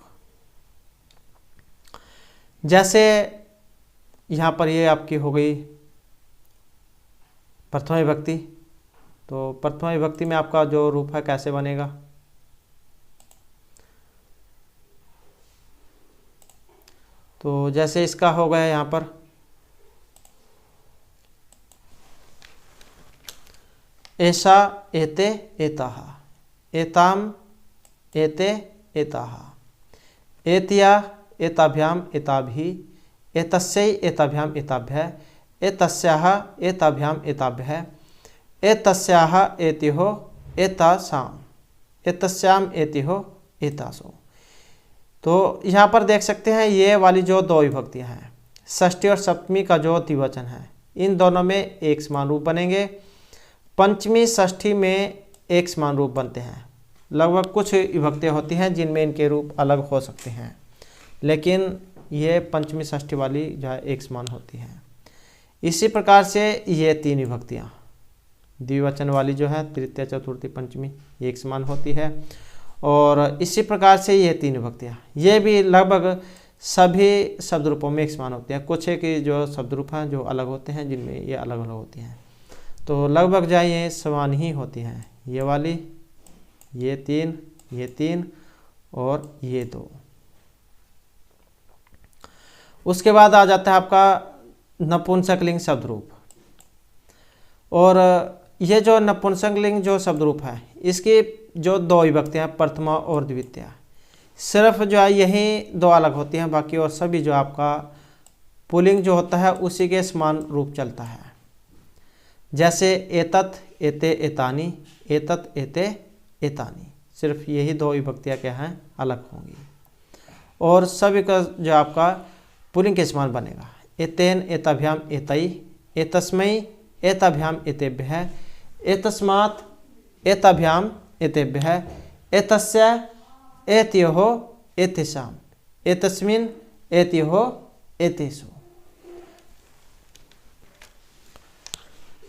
जैसे यहाँ पर ये आपकी हो गई प्रथम विभक्ति, तो प्रथम विभक्ति में आपका जो रूप है कैसे बनेगा, तो जैसे इसका हो गया यहाँ पर एषा एते एताः, एताम एते एताः, एत्या एताभ्याम एताभिः, एतस्यै एताभ्याम एताभ्यः, एतस्याः एताभ्याम एताभ्यः, एतस्याः एतयोः एतासाम, एतस्याम एतयोः एतासु। तो यहाँ पर देख सकते हैं ये वाली जो दो विभक्तियाँ हैं, षष्ठी और सप्तमी का जो द्विवचन है, इन दोनों में एक समान रूप बनेंगे। पंचमी षष्ठी में एक समान रूप बनते हैं। लगभग कुछ विभक्तियाँ होती हैं जिनमें इनके रूप अलग हो सकते हैं, लेकिन ये पंचमी षष्ठी वाली जो है एक समान होती है। इसी प्रकार से ये तीन विभक्तियाँ द्विवचन वाली जो है तृतीय चतुर्थी पंचमी एक समान होती है, और इसी प्रकार से ये तीन विभक्तियाँ ये भी लगभग सभी शब्द रूपों में एक समान होती हैं। कुछ एक जो शब्द रूप हैं जो अलग होते हैं, जिनमें ये अलग अलग होती हैं, तो लगभग जो ये समान ही होती हैं। ये वाली, ये तीन और ये दो। उसके बाद आ जाता है आपका नपुंसकलिंग शब्द रूप, और ये जो नपुंसकलिंग जो शब्द रूप है इसकी जो दो विभक्तियाँ प्रथमा और द्वितीया, सिर्फ जो है यही दो अलग होती हैं, बाकी और सभी जो आपका पुल्लिंग जो होता है उसी के समान रूप चलता है। जैसे एतत् एते एतानी, एतत् एते एतानी, सिर्फ यही दो विभक्तियाँ क्या हैं, अलग होंगी, और सभी का जो आपका पुल्लिंग के समान बनेगा। एतेन एताभ्याम एतै, एतस्मै एताभ्याम एतेभ्यः, एतस्मात् एताभ्याम एतेभ्यः, एतस्य एतयोः एतेषाम, एतस्मिन् एतयोः एतेषु।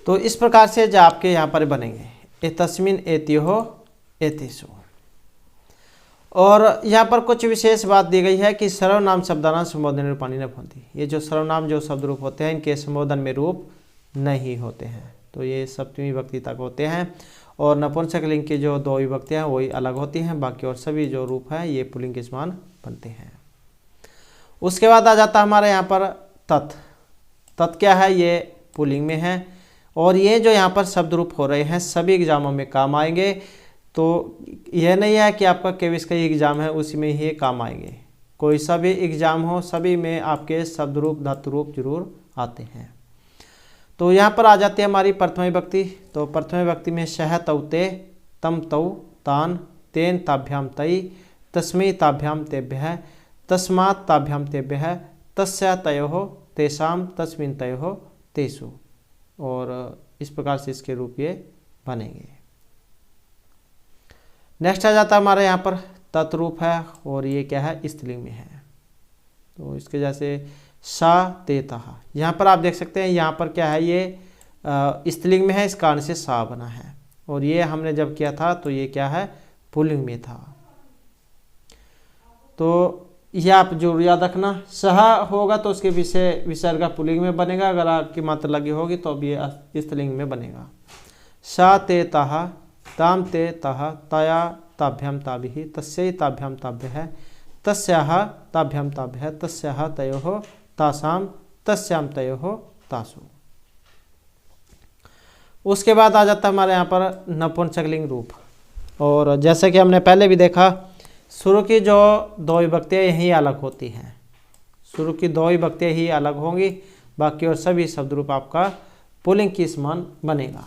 तो इस प्रकार से जो आपके यहाँ पर बनेंगे एतस्मिन् एतयोः एतेषु। और यहाँ पर कुछ विशेष बात दी गई है कि सर्वनाम शब्दानां संबोधन रूपाणि न भवन्ति। ये जो सर्वनाम जो शब्द रूप होते हैं इनके संबोधन में रूप नहीं होते हैं, तो ये सप्तमी विभक्ति तक होते हैं। और नपुंसकलिंग की जो दो विभक्तियाँ हैं वही अलग होती हैं, बाकी और सभी जो रूप हैं ये पुल्लिंग के समान बनते हैं। उसके बाद आ जाता है हमारे यहाँ पर तत्। तत् क्या है, ये पुल्लिंग में है और ये जो यहाँ पर शब्द रूप हो रहे हैं सभी एग्जामों में काम आएंगे। तो यह नहीं है कि आपका केविस का ही एग्ज़ाम है उसी में ही काम आएंगे, कोई सा भी एग्ज़ाम हो सभी में आपके शब्द रूप धातु रूप जरूर आते हैं। तो यहाँ पर आ जाती है हमारी प्रथम विभक्ति। तो प्रथम विभक्ति में शह तौ ते, तम तौ तान, तेन ताभ्याम तई, तस्मै ताभ्याम तेभ्यः, तस्मात् ताभ्याम तेभ्यः, तस्य तयोः, तेषां, तस्मिन् तयोः, तेषु। और इस प्रकार से इसके रूप ये बनेंगे। नेक्स्ट आ जाता है हमारे यहाँ पर तत्रूप है और ये क्या है, स्त्रीलिंग में है। तो इसके जैसे सा ते तहा, यहाँ पर आप देख सकते हैं यहाँ पर क्या है, ये स्त्रीलिंग में है, इस कारण से सा बना है। और ये हमने जब किया था तो ये क्या है, पुल्लिंग में था। तो यह आप जरूर याद रखना, सहा होगा तो उसके विषय विसर्ग पुल्लिंग में बनेगा, अगर आपकी मात्रा लगी होगी तो अब ये स्त्रीलिंग में बनेगा। सा ते तहा, ताम ते तहा, तया ताभ्याम ताभिः, तस्यै ताभ्याम ताभ्यः, तस्याः ताभ्याम ताभ्यः, तस्याः तयोः, तासां, तस्यां तयोः, तासु। उसके बाद आ जाता है हमारे यहाँ पर नपुंसकलिंग रूप। और जैसे कि हमने पहले भी देखा, शुरू की जो दो विभक्तियाँ यही अलग होती हैं, शुरू की दो विभक्तियाँ ही अलग होंगी, बाकी और सभी शब्द रूप आपका पुल्लिंग की समान बनेगा।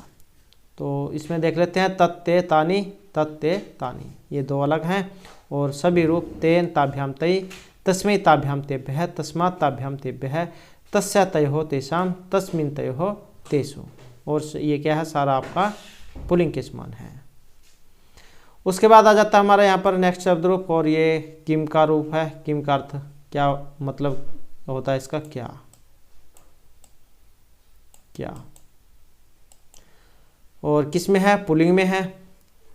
तो इसमें देख लेते हैं तत्ते तानी, तत्ते तानी, ये दो अलग हैं। और सभी रूप तेन ताभ्याम तई, तस्मै ताभ्याम तेभ्यः, तस्मात् ताभ्याम तेभ्यः, तस्य तयोः, तेषां, तस्मिन् तयोः, तेषु। और ये क्या है, सारा आपका पुल्लिंग के समान है। उसके बाद आ जाता है हमारे यहाँ पर नेक्स्ट शब्द रूप और ये किम का रूप है। किम का अर्थ क्या मतलब होता है इसका, क्या क्या, और किस में है, पुल्लिंग में है।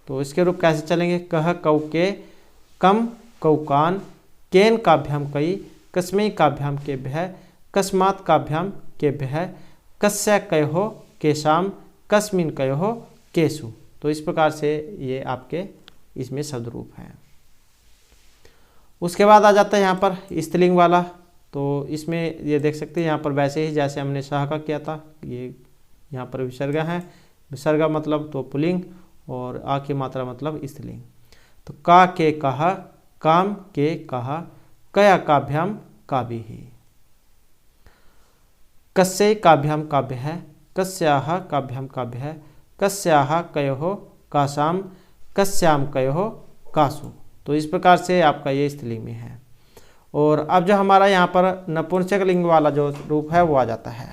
तो इसके रूप कैसे चलेंगे, कह कौ के, कम कौकान, केन काभ्याम कई, कस्मै काभ्याम केभ्यः, कस्मात् काभ्याम केभ्यः, कस्य कयोः, केषां, कस्मिन् कयोः, केषु। तो इस प्रकार से ये आपके इसमें शब्द रूप हैं। उसके बाद आ जाता है यहाँ पर स्त्रीलिंग वाला। तो इसमें ये देख सकते हैं यहाँ पर वैसे ही जैसे हमने शाह का किया था, ये यहाँ पर विसर्ग है, विसर्ग मतलब तो पुल्लिंग और आ की मात्रा मतलब स्त्रीलिंग। तो का के कहा, काम के कहा, कया काभ्याम काभिः, कस्यै काभ्याम काभ्यः, कस्याः काभ्याम काभ्यः, कस्याः कयोः, कासां, कस्यां कयोः, कासु। तो इस प्रकार से आपका ये स्त्रीलिंग में है। और अब जो हमारा यहाँ पर नपुंसकलिंग वाला जो रूप है वो आ जाता है।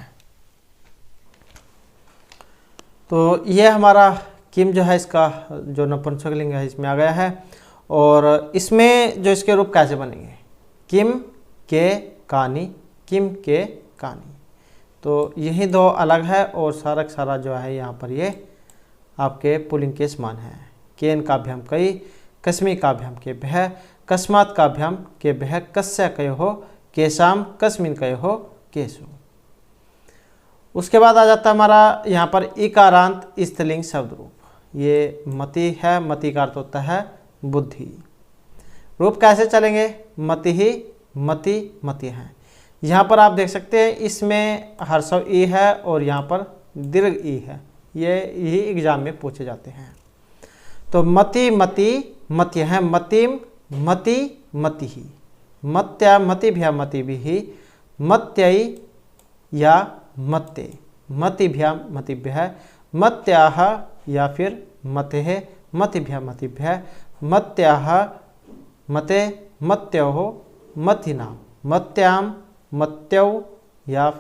तो ये हमारा किम जो है, इसका जो नपुंसकलिंग है इसमें आ गया है। और इसमें जो इसके रूप कैसे बनेंगे, किम के कानी, किम के कानी। तो यही दो अलग है और सारा सारा जो है यहाँ पर ये आपके पुल्लिंग के समान है। केन काभ्याम कई, कस्मै काभ्याम केभ्यः, कस्मात् काभ्याम केभ्यः, कस्य कयोः, केषां, कस्मिन् कयोः, केषु। उसके बाद आ जाता है हमारा यहाँ पर इकारांत स्त्रीलिंग शब्द रूप। ये मति है, मति का अर्थ होता है बुद्धि। रूप कैसे चलेंगे, मति ही, मति, मति है। यहाँ पर आप देख सकते हैं इसमें हर्षव ई है और यहाँ पर दीर्घ ई है, ये यही एग्जाम में पूछे जाते हैं। तो मति मति मति है, मतिम मति मति ही, मत्या मतिभ्या मतिभिः, मत्यै या मत्ते, मतिभ्या मतिभ्यः, मत्याः या फिर मतेः, मतिभ्या मतिभ्यः, मत्याः मते, मत्योः, मतिनां, मत्यां, मत्यौ या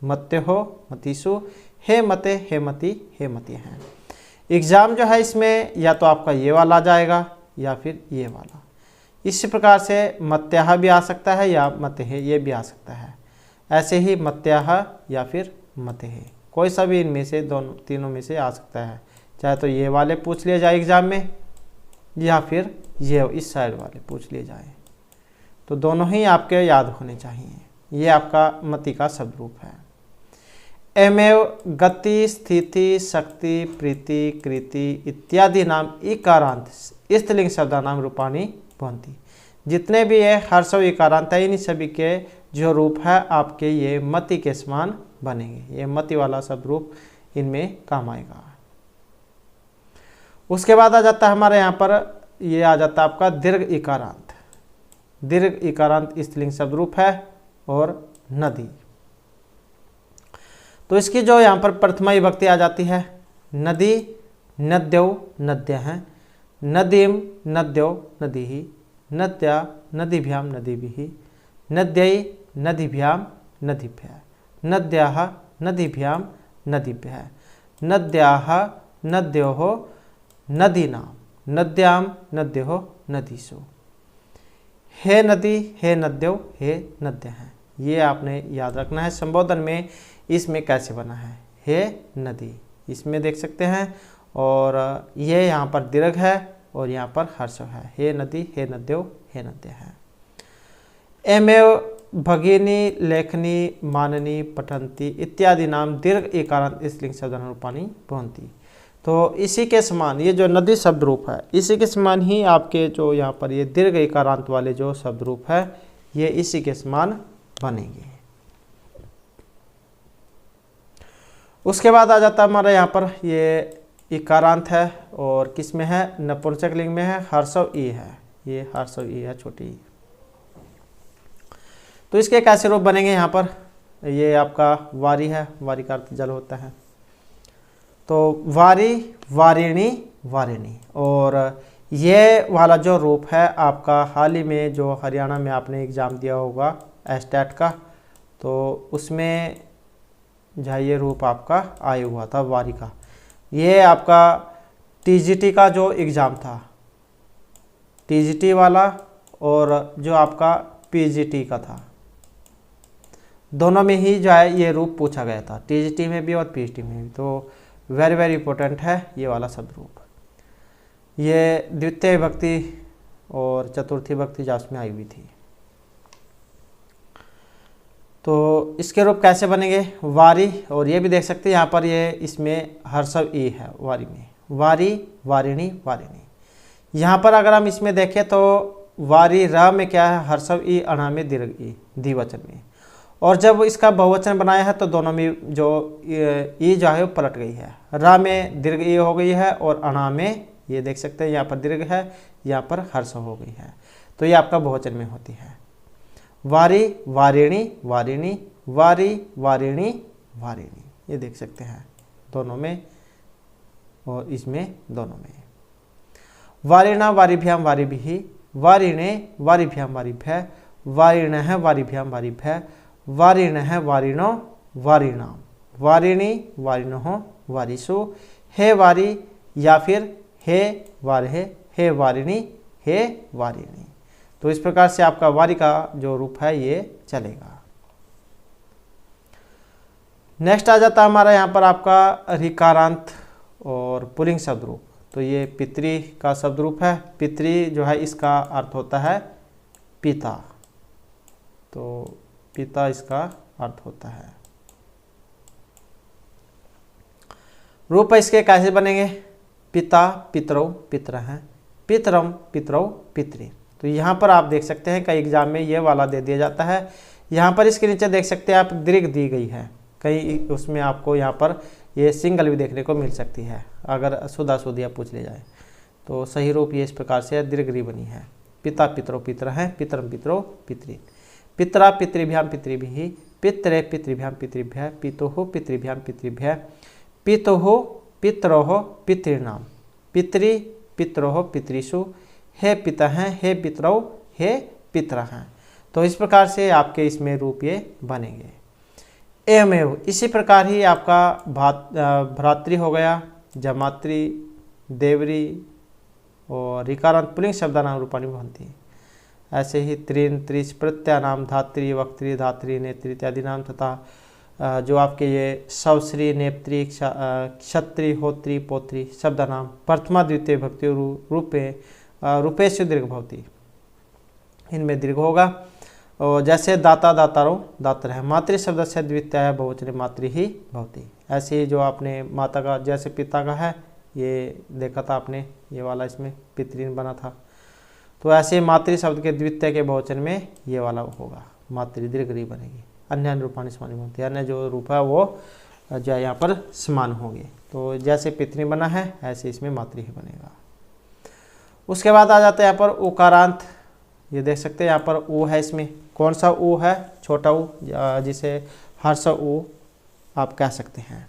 मत्योः, मतिषु, हे मते, हे मति, हे मति हैं। एग्ज़ाम जो है इसमें या तो आपका ये वाला आ जाएगा या फिर ये वाला। इसी प्रकार से मत्याः भी आ सकता है या मतेः ये भी आ सकता है। ऐसे ही मत्याः या फिर मतेः, कोई सा भी इनमें से दोनों तीनों में से आ सकता है। चाहे तो ये वाले पूछ लिए जाए एग्ज़ाम में या फिर ये इस साइड वाले पूछ लिए जाए, तो दोनों ही आपके याद होने चाहिए। ये आपका मति का शब्द रूप है। एमेव गति स्थिति शक्ति प्रीति कृति इत्यादि नाम इकारांत स्त्रीलिंग शब्दानाम रूपाणि भवन्ति। जितने भी ये हर्षव इकारांत है इन सभी के जो रूप है आपके ये मति के समान बनेंगे। ये मति वाला शब्द रूप इनमें काम आएगा। उसके बाद आ जाता है हमारे यहाँ पर, ये आ जाता है आपका दीर्घ इकारांत। दीर्घ इकारांत स्त्रीलिंग शब्द रूप है और नदी। तो इसकी जो यहाँ पर प्रथमा विभक्ति आ जाती है, नदी नद्यौ नद्य हैं, नदीम नद्यौ नदी, नद्या नदीभ्याम नदीभिः, नद्यै नदीभ्याम नदीभ्यः, नद्याः नदीभ्याम नदीभ्यः, नद्याः नद्योः नदीनां, नद्यां नद्योः नदीषु। हे नदी हे नद्यो हे नद्य हैं। ये आपने याद रखना है संबोधन में इसमें कैसे बना है। हे नदी इसमें देख सकते हैं, और ये यहाँ पर दीर्घ है और यहाँ पर हर्षव है। हे नदी हे नद्यो हे नद्य है। एमेव भगिनी लेखनी माननी पठन्ति इत्यादि नाम दीर्घ इकारांत स्त्रीलिंग शब्दानां रूपाणि भवन्ति। तो इसी के समान ये जो नदी शब्द रूप है, इसी के समान ही आपके जो यहाँ पर ये दीर्घ इकारांत वाले जो शब्द रूप है ये इसी के समान बनेंगे। उसके बाद आ जाता है हमारा यहाँ पर ये इकारांत है, और किस में है, नपुंसक लिंग में है, हर्षव ई है। ये हर्षव ई है, छोटी ई। तो इसके कैसे रूप बनेंगे यहाँ पर, ये आपका वारी है, वारी का अर्थ जल होता है। तो वारी वारिणी वारिणी, और ये वाला जो रूप है आपका हाल ही में जो हरियाणा में आपने एग्ज़ाम दिया होगा एस्टेट का, तो उसमें जो ये रूप आपका आया हुआ था वारी का। ये आपका टीजीटी का जो एग्ज़ाम था, टीजीटी वाला, और जो आपका पीजीटी का था, दोनों में ही जो है ये रूप पूछा गया था, टीजीटी में भी और पीजीटी में भी। तो वेरी वेरी इंपॉर्टेंट है ये वाला शब्द रूप। ये द्वितीय विभक्ति और चतुर्थी विभक्ति जो उसमें आई हुई थी। तो इसके रूप कैसे बनेंगे, वारी, और ये भी देख सकते हैं यहाँ पर ये इसमें हर्षव ई है वारी में, वारी वारिणी वारिणी। यहाँ पर अगर हम इसमें देखें तो वारी र में क्या है, हर्षव ई, अणा में दीर्घ ई द्विवचन में, और जब इसका बहुवचन बनाया है तो दोनों में जो ई जो है वो पलट गई है। रा में दीर्घ ई हो गई है और अणा में ये देख सकते हैं यहाँ पर दीर्घ है, यहाँ पर हर्ष हो गई है। तो ये आपका बहुवचन में होती है। वारी वारिणी वारिणी, वारी वारिणी वारिणी, ये देख सकते हैं दोनों में और इसमें दोनों में। वारिणा वारिभ्याम वारिभिः, वारिणे वारिभ्याम वारिभ्यः, वारिणः वारिभ्याम वारिभ्यः, वारिणः वारिणो वारिणाम, वारिणी वारिणोः वारिषु, हे वारी या फिर हे वारिहे, हे वारिणी हे वारिणी। तो इस प्रकार से आपका वारी का जो रूप है ये चलेगा। नेक्स्ट आ जाता है हमारा यहाँ पर आपका ऋकारांत और पुल्लिंग शब्द रूप। तो ये पितृ का शब्द रूप है। पितृ जो है इसका अर्थ होता है पिता, तो पिता इसका अर्थ होता है। रूप इसके कैसे बनेंगे, पिता पितरौ पितर हैं, पितरम पितरौ पितृ। तो यहाँ पर आप देख सकते हैं कई एग्जाम में ये वाला दे दिया जाता है। यहाँ पर इसके नीचे देख सकते हैं आप दीर्घ दी गई है, कई उसमें आपको यहाँ पर ये सिंगल भी देखने को मिल सकती है अगर सुधा सुधिया पूछ ले जाए। तो सही रूप ये इस प्रकार से दीर्घ बनी है। पिता पितरो पितर हैं, पितरम पितरो पितृ, पितरा पितृभ्याम पितृभिः, पितरे पितृभ्याम पितृभ्यः, पितुः पितृभ्याम पितृभ्यः, पितुः पितरोः पितॄणाम, पितृ पितरोः पितृषु, हे पिता हैं हे पितरौ हे पितरा हैं। तो इस प्रकार से आपके इसमें रूप ये बनेंगे। एवमेव इसी प्रकार ही आपका भ्रातृ हो गया, जमातृ, देवरी और ऋकारांत पुल्लिंग शब्दानां रूपाणि भवन्ति। ऐसे ही त्रीन त्रिश प्रत्ययानाम धात्री वक्त्री धात्री नेत्री इत्यादि नाम तथा जो आपके ये शवश्री नेत्री क्षत्री होत्री पोत्री शब्दानाम प्रथमा द्वितीय भक्ति रूपे रूपेशु दीर्घ भवती, इनमें दीर्घ होगा। और जैसे दाता दातारो दातर है, मातृ शब्द से द्वितीय बहुवचन मातृ ही भवती। ऐसे जो आपने माता का जैसे पिता का है ये देखा था आपने, ये वाला इसमें पितृन बना था, तो ऐसे मातृ शब्द के द्वितीय के बहुवचन में ये वाला होगा, मातृ दीर्घ री बनेगी। अन्य रूपाणी समान होती है, अन्य जो रूप है वो जो यहाँ पर समान होंगे। तो जैसे पितृन बना है ऐसे इसमें मातृ ही बनेगा। उसके बाद आ जाता है यहाँ पर उकारांत, ये देख सकते हैं यहाँ पर ऊ है, इसमें कौन सा ऊ है, छोटा ऊ, जिसे हर्ष ऊ आप कह सकते हैं।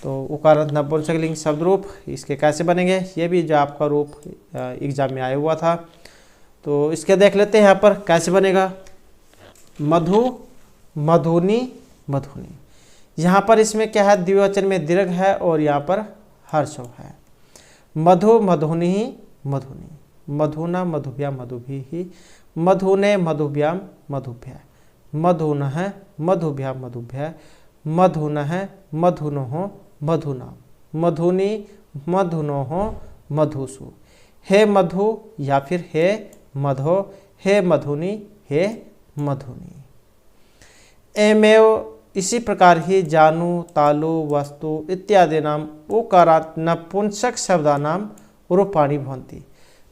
तो उकारांत नपुंसकलिंग शब्द रूप, इसके कैसे बनेंगे, ये भी जो आपका रूप एग्जाम में आया हुआ था, तो इसके देख लेते हैं यहाँ पर कैसे बनेगा। मधु मधुनी मधुनी, यहाँ पर इसमें क्या है, द्विवचन में दीर्घ है और यहाँ पर हर्ष है। मधु मधुनी मधुनी, मधुना मधुभ्या मधुभिः, मधुने मधुभ्याम मधुभ्य, मधुनः मधुभ्या मधुभ्य, मधुनः मधुनोः मधुना, मधुनी मधुनोः मधुसु। हे मधु या फिर हे मधो, हे मधुनी, हे मधुनी। एमेव, इसी प्रकार ही जानु तालु वस्तु इत्यादि नाम उकारांत नपुंसक शब्दानाम रूपाणि भवन्ति।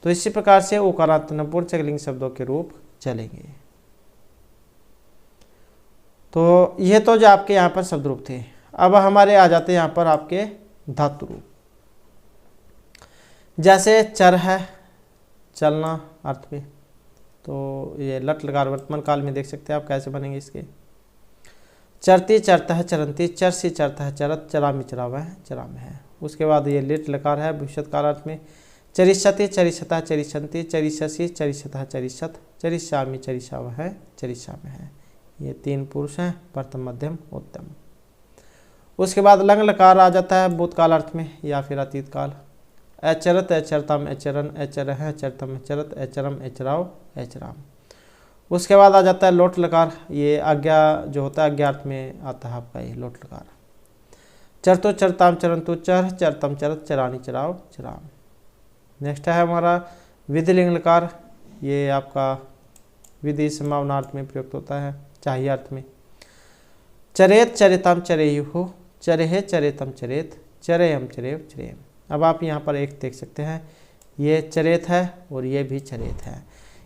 तो इसी प्रकार से उकारांत नपुंसकलिंग शब्दों के रूप चलेंगे। तो ये तो जो आपके यहाँ पर शब्द रूप थे। अब हमारे आ जाते हैं यहाँ पर आपके धातु रूप। जैसे चर है, चलना अर्थ में, तो ये लट लकार वर्तमान काल में देख सकते हैं आप कैसे बनेंगे इसके। चरती चरता है चरंती, चरसी चरता है चरत, चरामी चरावा है चराम है। उसके बाद ये लिट लकार है भविष्यत काल अर्थ में। चरिष्यति चरिष्यता चरिष्यंती, चरिष्यसि चरिष्यता चरिष्यत, चरिष्यामी चरिष्याव है चरिष्याम है। ये तीन पुरुष हैं, प्रथम मध्यम उत्तम। उसके बाद लंग लकार आ जाता है भूतकाल अर्थ में या फिर अतीत काल। अचरत अचरतम अचरन अचरह अचरतम अचरत अचरम अचराव अचराम। उसके बाद आ जाता है लोट लकार, ये आज्ञा जो होता है आज्ञा अर्थ में आता है आपका ये लोट लकार। चरतो चरताम चरंतु चर, चरतम चरत, चरानी चराव चराम। नेक्स्ट है हमारा विधिलिंग लकार, ये आपका विधि संभावनार्थ में प्रयुक्त होता है, चाहिए अर्थ में। चरेत चरितम चरेयुः, चरेह चरेतम चरेत, चरेयम चरेव चरेम। अब आप यहाँ पर एक देख सकते हैं, ये चरेत है और ये भी चरेत है।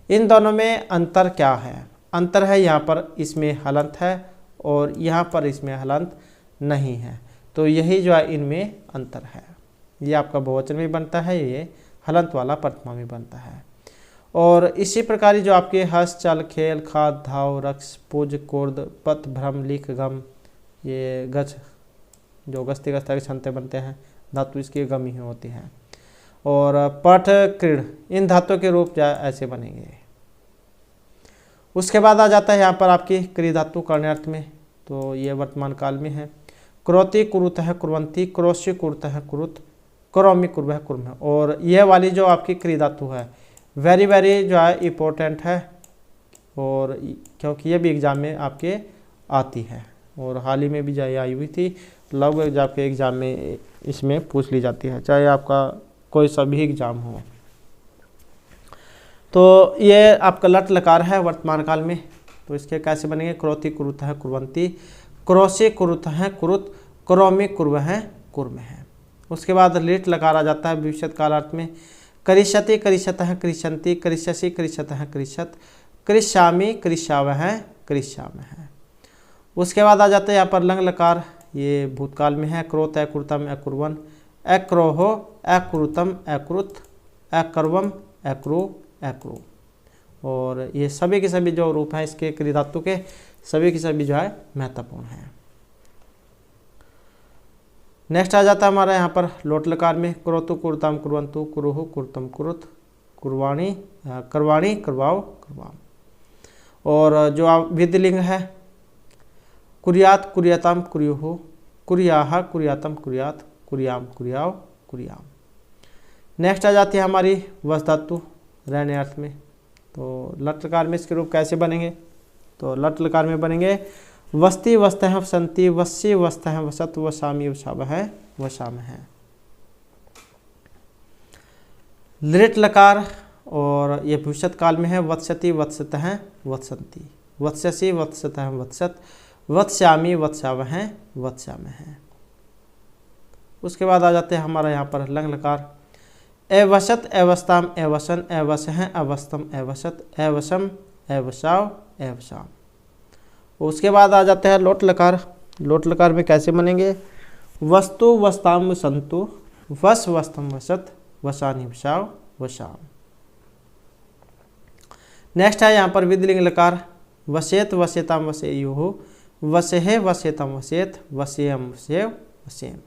इन दोनों में अंतर क्या है? अंतर है यहाँ पर इसमें हलंत है और यहाँ पर इसमें हलंत नहीं है, तो यही जो है इनमें अंतर है। ये आपका बहुवचन में बनता है, ये हलंत वाला प्रथमा में बनता है। और इसी प्रकार जो आपके हस चल खेल खाद धाव रक्ष पूज कोर्द पथ भ्रम लिख गम, ये गच जो गस्ती गस्ता के छंते बनते हैं, धातु इसकी गम ही होती है। और पठ क्रीड़, इन धातुओं के रूप ऐसे बनेंगे। उसके बाद आ जाता है यहाँ पर आपकी क्री धातु कर्णार्थ में, तो ये वर्तमान काल में है। क्रोति कुरुत है कुरवंती, क्रोशी कुरुत है कुरुत, क्रोमी कुर्व है कुर्म। और यह वाली जो आपकी क्री धातु है वेरी वेरी जो है इम्पोर्टेंट है, और क्योंकि ये भी एग्जाम में आपके आती है और हाल ही में भी जो आई हुई थी, लगभग जो आपके एग्जाम में इसमें पूछ ली जाती है, चाहे आपका कोई सा भी एग्जाम हो। तो ये आपका लट लकार है वर्तमान काल में, तो इसके कैसे बनेंगे? क्रोति कुरुत है कुरवंती, क्रोशी कुरुत है कुरुत, क्रोमी कुर्व है कुर्म है। उसके बाद लिट लकार आ जाता है भविष्यत कालार्थ में। करिष्यति करिष्यत है करिष्यंती, करिष्यसि करिष्यत है करिष्यत, करिष्यामी करिष्याव है करिष्याम है। उसके बाद आ जाता है यहाँ पर लंग लकार, ये भूतकाल में है। क्रोत अकुरुतम अकुर्वन, अक्रोहो अकुरुतम अकुरुत, अकर्वम अक्रु अक्रु। और ये सभी के सभी जो रूप हैं इसके क्री धातु के, सभी के सभी जो है महत्वपूर्ण है। नेक्स्ट आ जाता है हमारा यहाँ पर लोट लकार में। क्रोतु कुरुतम कुरवंतु, कुरुहु कुरुतम कुरुत, कुरवाणी करवाणी करवाओ करवाम। और जो आप विधिलिंग है कुरियात कुरियतम कुरियुहु, कुरियाह कुरियातम कुरियात, कुरियाम कुरियाव कुरियाम। नेक्स्ट आ जाती है हमारी वस धातु रहने अर्थ में। तो लट लकार में इसके रूप कैसे बनेंगे? तो लट लकार में बनेंगे वस्ती वस्त है वसंती, वस्सी वस्त है वसत, वसामी वसाव है वसाम है। लिट लकार और ये भविष्यत काल में है। वत्सति वत्सतः वत्सन्ति, वत्स्यसि वत्सतः वत्सत, वत्स्यामि वत्स्यावः वत्स्यामः। उसके बाद आ जाते हैं हमारा यहाँ पर लंग लकार। एवसत एवस्ताम एवसन एवसः अवस्तम एवसत एवसम एवसाव एवसाम। उसके बाद आ जाते हैं लोट लकार। लोट लकार में कैसे बनेंगे? वस्तु वस्ताम वसंतु, वस वस्तम वसत, वसानि वसाव वसाम। नेक्स्ट है यहाँ पर विधिलिंग लकार। वसेत वसेताम वसेयुः, वसेहे वसेतम वसेत, वसेयम वसेव वसेम।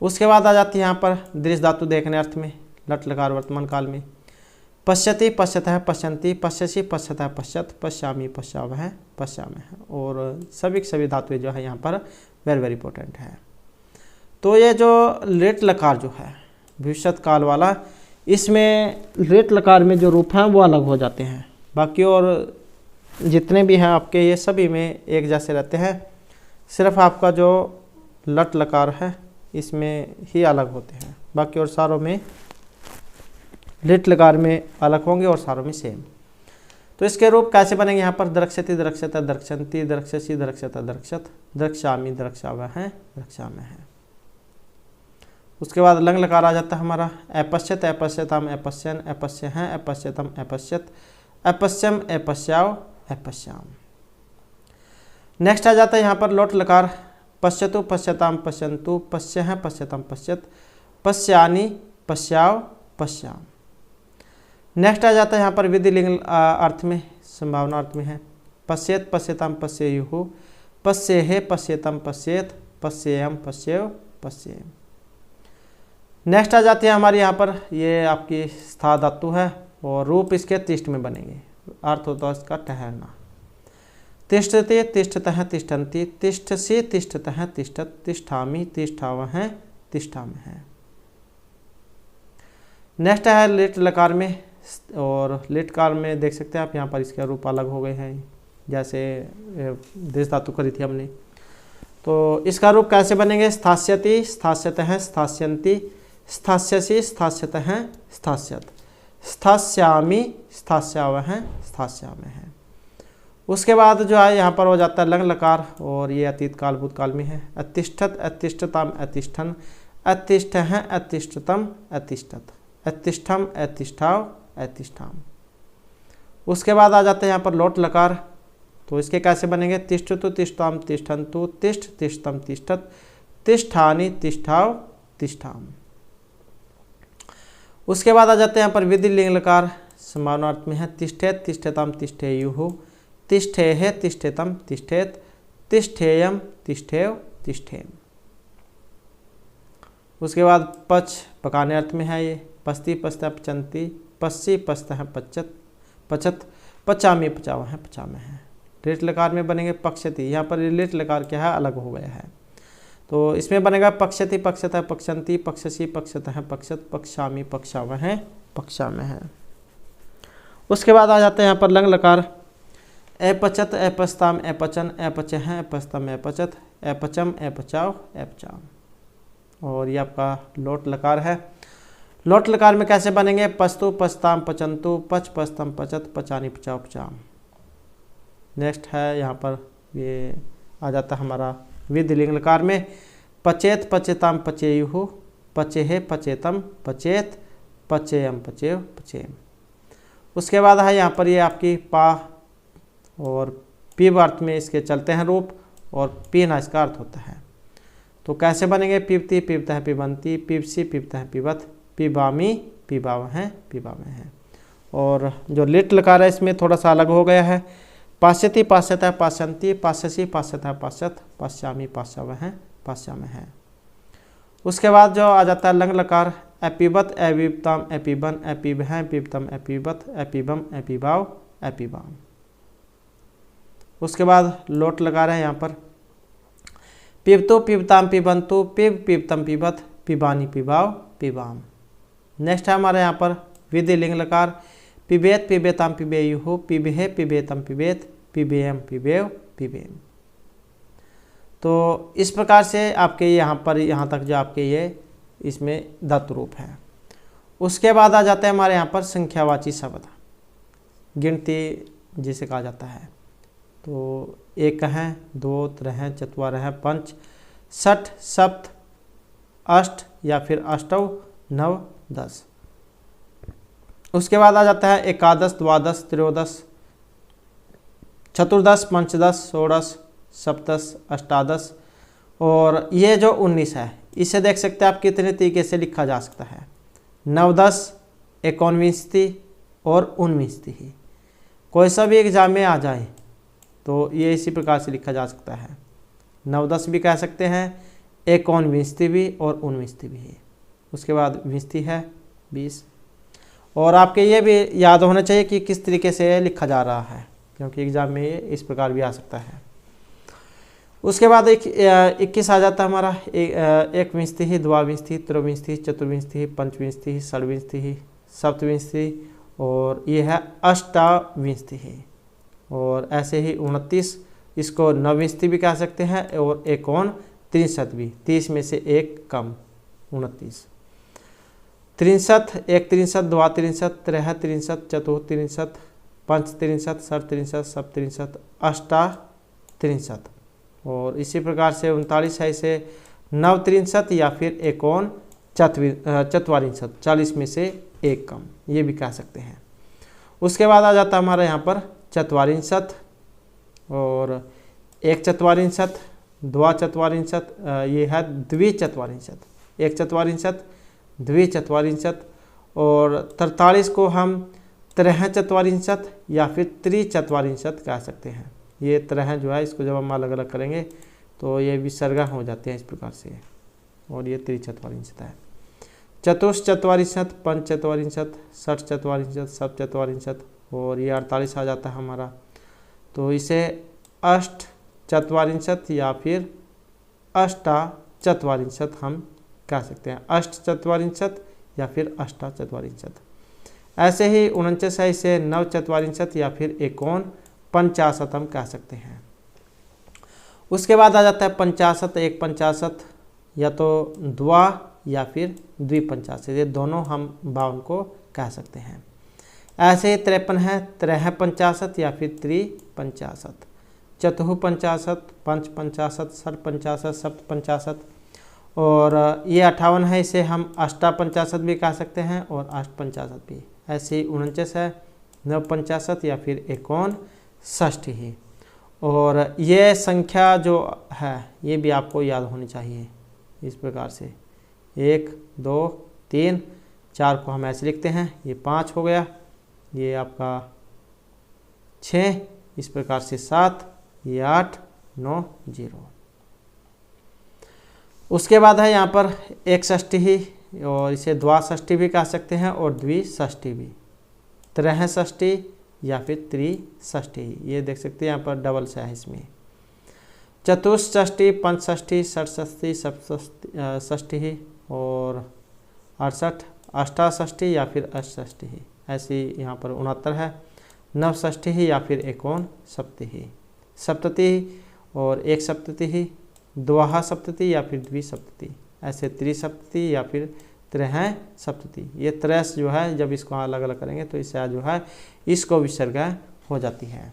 उसके बाद आ जाती है यहाँ पर दृश्य धातु देखने अर्थ में लट लकार वर्तमान काल में। पश्यति पश्यतः पश्यन्ति, पश्यसि पश्यतः पश्यत, पश्यामि पश्यावः पश्यामः। और सभी धातुएं जो है यहाँ पर वेरी इंपॉर्टेंट है। तो ये जो लेट लकार जो है भविष्यत काल वाला, इसमें लेट लकार में जो रूप हैं वो अलग हो जाते हैं। बाकी और जितने भी हैं आपके ये सभी में एक जैसे रहते हैं, सिर्फ आपका जो लट लकार है इसमें ही अलग होते हैं। बाकी और सारों में लिट लकार में अलग होंगे और सारों में सेम। तो इसके रूप कैसे बनेंगे यहाँ पर? द्रक्ष्यति द्रक्ष्यत द्रक्ष्यन्ति, द्रक्ष्यसि द्रक्ष्यत द्रक्ष्यत, द्रक्ष्यामि द्रक्ष्यावः द्रक्ष्यामः। उसके बाद लंग लकार आ जाता है हमारा। अपश्यत अपश्यताम अपश्यन, अपश्यः अपश्यतम अपश्यत, अपश्यम अपश्याव अपश्याम। नेक्स्ट आ जाता है यहाँ पर लोट लकार। पश्यतु पश्यताम पश्यन्तु, पश्यः पश्यतम पश्यत, पश्यानि पश्याव पश्याम। नेक्स्ट आ जाता है यहाँ पर विधिलिंग अर्थ में, संभावना अर्थ में है। पश्येत पश्यताम पश्येयुः, पश्येहे पश्यतम पश्येत, पश्येयम पश्येव पश्येम। नेक्स्ट आ जाती है हमारी यहाँ पर, ये आपकी स्था धातु है और रूप इसके तिष्ठ में बनेंगे। अर्थ होता है इसका ठहरना। तिष्ठति तिष्ठतः तिष्ठन्ति, तिष्ठसि तिष्ठतः तिष्ठत, तिष्ठामि तिष्ठावः तिष्ठामः। नेक्स्ट है लिट लकार में, और लिट कार में देख सकते हैं आप यहाँ पर इसके रूप अलग हो गए हैं, जैसे देश धातु करी थी हमने। तो इसका रूप कैसे बनेंगे? स्थास्यति स्थास्यतः स्थास्यन्ति, स्थास्यसि स्थास्यतः स्थास्यत, स्थास्यामि स्थास्यावः स्थास्यामः। उसके बाद जो है यहाँ पर हो जाता है लंग लकार, और ये अतीत काल भूतकाल में है। अतिष्ठत अतिष्ठताम अतिष्ठन, अतिष्ठः अतिष्ठतम अतिष्ठत, अतिष्ठम अतिष्ठाव अतिष्ठाम। उसके बाद आ जाते हैं यहाँ पर लोट लकार। तो इसके कैसे बनेंगे? तिष्ठतु तिष्ठाम तिष्ठन्तु, तिष्ठ तिष्ठतम तिष्ठत, तिष्ठानि तिष्ठाव तिष्ठाम। उसके बाद आ जाते हैं यहाँ पर विधिलिंग लकार, संभावना अर्थ में है। तिष्ठेत तिष्ठताम तिष्ठेयुः, तिष्ठेहे तिष्ठेतम तिष्ठेत, तिष्ठेयम तिष्ठेव तिष्ठेम। उसके बाद पच पकाने अर्थ में है ये। पस्ति पस्तः पचन्ति, पस्सि पस्तः पचत पचत, पचामि पचावः पचामः। लेट लकार में बनेंगे पक्षति। यहाँ पर लेट लकार क्या है? अलग हो गया है। तो इसमें बनेगा पक्षति पक्षतः पक्षन्ति, पक्षसि पक्षतः पक्षत, पक्षामि पक्षावः पक्षामः। उसके बाद आ जाते हैं यहाँ पर लंग लकार। अपचत अपस्ताम अपचन, अपचः अपस्तम अपचत, अपचम अपचाव अपचाम। और ये आपका लोट लकार है। लोट लकार में कैसे बनेंगे? पस्तु पस्ताम पचन्तु, पच पस्तम पचत, पचानि पचाव पचाम। नेक्स्ट है यहाँ पर ये आ जाता है हमारा विधिलिंग लकार में। पचेत पचेताम पचेयुः, पचेहे पचेतम पचेत, पचेयम पचेव पचेम। उसके बाद है यहाँ पर ये आपकी पा और पीब अर्थ में इसके चलते हैं रूप, और पीना इसका अर्थ होता है। तो कैसे बनेंगे? पिबति पिबतः पिबन्ति, पिबसि पिबतः पिबत, पिबामि पिबावः पिबामः। और जो लिट लकार है इसमें थोड़ा सा अलग हो गया है। पास्यति पास्यतः पास्यन्ति, पास्यसि पास्यतः पास्यत, पास्यामि पास्यावः पास्यामः। उसके बाद जो आ जाता है लंग लकार। अपिबत अपिबताम अपिबन, अपिबः अपिबतम अपिबत, अपिबम अपिबाव अपिबाम। उसके बाद लोट लकार है यहाँ पर। पिबतु पिबताम पिबन्तु, पिब पिबतम पिबत, पिबानि पिबाव पिबाम। नेक्स्ट है हमारे यहाँ पर विधिलिंग लकार। पिबेत पिबेताम पिबेयुः, पिबेहे पिबेतम पिबेत, पिबेयम पिबेव पिबेम। तो इस प्रकार से आपके यहाँ पर यहाँ तक जो आपके ये इसमें धातु रूप है। उसके बाद आ जाते हैं हमारे यहाँ पर संख्यावाची शब्द, गिनती जिसे कहा जाता है। तो एक हैं, दो, त्रय, चत्वारः, पंच, षट्, सप्त, अष्ट या फिर अष्टौ, नव, 10। उसके बाद आ जाता है एकादश, द्वादश, त्रयोदश, चतुर्दश, पंचदश, षोडश, सप्तश, अष्टादश। और ये जो 19 है, इसे देख सकते हैं आप कितने तरीके से लिखा जा सकता है, नवदश, एकोनविंशति और उनविंशति। कोई सा भी एग्जाम में आ जाए तो ये इसी प्रकार से लिखा जा सकता है। नवदश भी कह सकते हैं, एकोनविंशति भी और उनविंशति भी। उसके बाद विंशति है 20। और आपके ये भी याद होना चाहिए कि किस तरीके से लिखा जा रहा है, क्योंकि एग्जाम में ये इस प्रकार भी आ सकता है। उसके बाद 21 आ जाता है हमारा, एक विंशति, द्वाविंशति, त्रयोविंशति, चतुर्विंशति, पंचविंशति, षड्विंशति, सप्तविंशति और ये है अष्टाविंशति। और ऐसे ही 29, इसको नवविंशति भी कह सकते हैं और एकोन 63 भी, 30 में से एक कम, 29। 63, एक 63, द्वा 63, त्रय 63, चतुः 63, पंच 63, षट् 63, सप्त 63, अष्टा 63। और इसी प्रकार से 39 है, इसे नव 63 या फिर एकोन चत्वारिंशत्, 40 में से एक कम, ये भी कह सकते हैं। उसके बाद आ जाता है हमारे यहाँ पर चत्वारिंशत् और एक चत्वारिंशत्, द्वा चत्वारिंशत्, ये है द्विचत्वारिंशत्, एक चत्वारिंशत्, द्विचत्वारिंशत्। और 43 को हम त्रय चत्वारिंशत् या फिर त्रिचत्वारिंशत् कह सकते हैं। ये त्रय जो है, इसको जब हम अलग अलग करेंगे तो ये विसर्गा हो जाते हैं इस प्रकार से, और ये त्रिचत्वारिंशत् है। चतुश्चत्वारिंशत्, पंचचत्वारिंशत्, षट् चत्वारिंशत्, सप्त चत्वारिंशत् और ये 48 आ जाता है हमारा। तो इसे अष्ट चत्वारिंशत् या फिर अष्टा चत्वारिंशत् हम कह सकते हैं, अष्ट चत्वारिंशत् या फिर अष्टा चत्वारिंशत्। ऐसे ही 49 है, इसे नव चत्वारिंशत् या फिर एकोन 50 हम कह सकते हैं। उसके बाद आ जाता है 50, एक 50 या तो द्वा या फिर द्विपंचाशत, ये दोनों हम 52 को कह सकते हैं। ऐसे ही 53 है, त्रय 50 या फिर त्रिपंचाशत, चतुः 50, पंच 50, षट् 50, सप्त 50। और ये 58 है, इसे हम अष्टा 50 भी कह सकते हैं और अष्ट 50 भी। ऐसे ही 49 है, नव 50 या फिर एकोन 60। और ये संख्या जो है ये भी आपको याद होनी चाहिए इस प्रकार से, 1, 2, 3, 4 को हम ऐसे लिखते हैं, ये 5 हो गया, ये आपका 6, इस प्रकार से 7, ये 8, 9, 0। उसके बाद है यहाँ पर एक षष्ठी, और इसे द्वाषष्ठी भी कह सकते हैं और द्विषष्ठी भी, त्रय षष्ठी या फिर त्रिषष्ठी, ये देख सकते हैं यहाँ पर डबल से है इसमें। चतुष्षष्ठी, पंचषष्ठी, षट्षष्ठी, सप्तषष्ठी और 68, अष्टाषष्ठी या फिर अष्टषष्ठी। ऐसी यहाँ पर 69 है, नवषष्ठी या फिर एकोन सप्तती, सप्तती और एक सप्तती, द्वाहा सप्तती या फिर द्विसप्तती। ऐसे त्रिसप्तती या फिर त्रय सप्तती। ये त्रयस जो है जब इसको अलग अलग करेंगे तो इससे जो है इसको विसर्गा हो जाती है।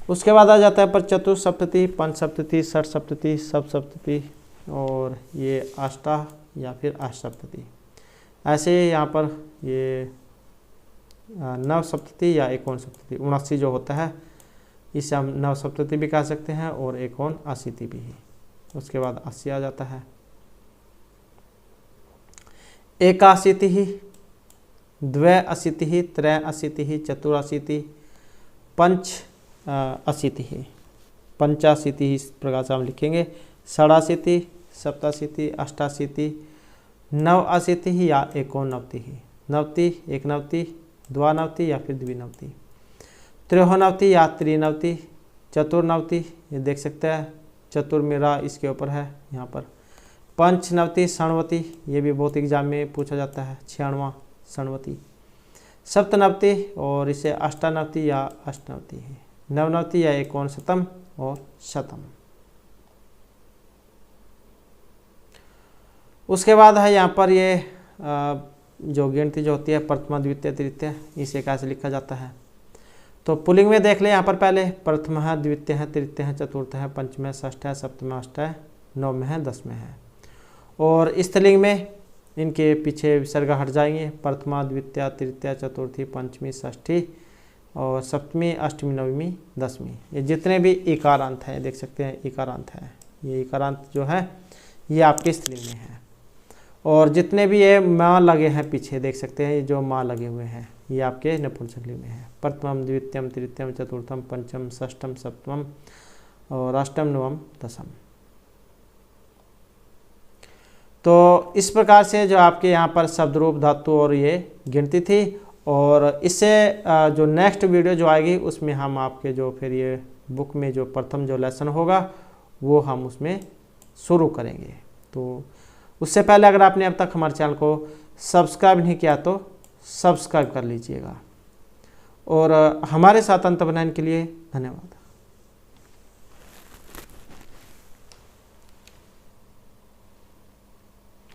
उसके बाद आ जाता है पर चतुस्सप्तती, पंचसप्तती, षट सप्तती, सप्तसप्तती और ये अष्टा या फिर अष्टसप्तती। ऐसे यहाँ पर ये नव सप्तती या एकोन सप्तती, 79 जो होता है इसे हम नव सप्तती भी कह सकते हैं और एकोन 80 भी। उसके बाद 80 आ जाता है, एकाशीति, द्व्यशीति, त्रयाशीति, चतुराशीति, पंचाशीति, पंचाशीति इस प्रकार से हम लिखेंगे, षडाशीति, सप्ताशीति, अष्टाशीति, नवाशीति या एकोनवति, नवति, एक नवति, द्वानवति या फिर द्विनवति, त्रयोनवति या त्रिनवति, चतुर्नवति, ये देख सकते हैं चतुर मेरा इसके ऊपर है यहाँ पर, पंचनवति, षणवति, ये भी बहुत एग्जाम में पूछा जाता है, 96वां षणवति, सप्तनवति और इसे अष्टानवति या अष्टनवति है, नवनवति या एकोनशतम और शतम। उसके बाद है यहाँ पर ये जो गिनती जो होती है प्रथमा द्वितीय तृतीय, इसे कैसे लिखा जाता है। तो पुल्लिंग में देख ले यहाँ पर पहले प्रथम है, द्वितीय है, तृतीय है, चतुर्थ है, पंचम है, षष्ठ है, सप्तम है, अष्ट है, नवम है, दसवें है। और स्त्रीलिंग में इनके पीछे विसर्ग हट जाएंगे, प्रथमा द्वितीय तृतीय चतुर्थी पंचमी षष्ठी और सप्तमी अष्टमी नवमी दसवीं। ये जितने भी इकारांत हैं देख सकते हैं, इकारांत है, ये इकारांत जो है ये आपके स्त्रीलिंग में है। और जितने भी ये माँ लगे हैं पीछे देख सकते हैं, ये जो माँ लगे हुए हैं ये आपके नपुंसकलिंग में है। प्रथमम द्वितीयम तृतीयम चतुर्थम पंचम षष्ठम सप्तमम और अष्टम नवम दसम। तो इस प्रकार से जो आपके यहाँ पर शब्द रूप धातु और ये गिनती थी। और इससे जो नेक्स्ट वीडियो जो आएगी उसमें हम आपके जो फिर ये बुक में जो प्रथम जो लेसन होगा वो हम उसमें शुरू करेंगे। तो उससे पहले अगर आपने अब तक हमारे चैनल को सब्सक्राइब नहीं किया तो सब्सक्राइब कर लीजिएगा। और हमारे साथ अंत बनाने के लिए धन्यवाद।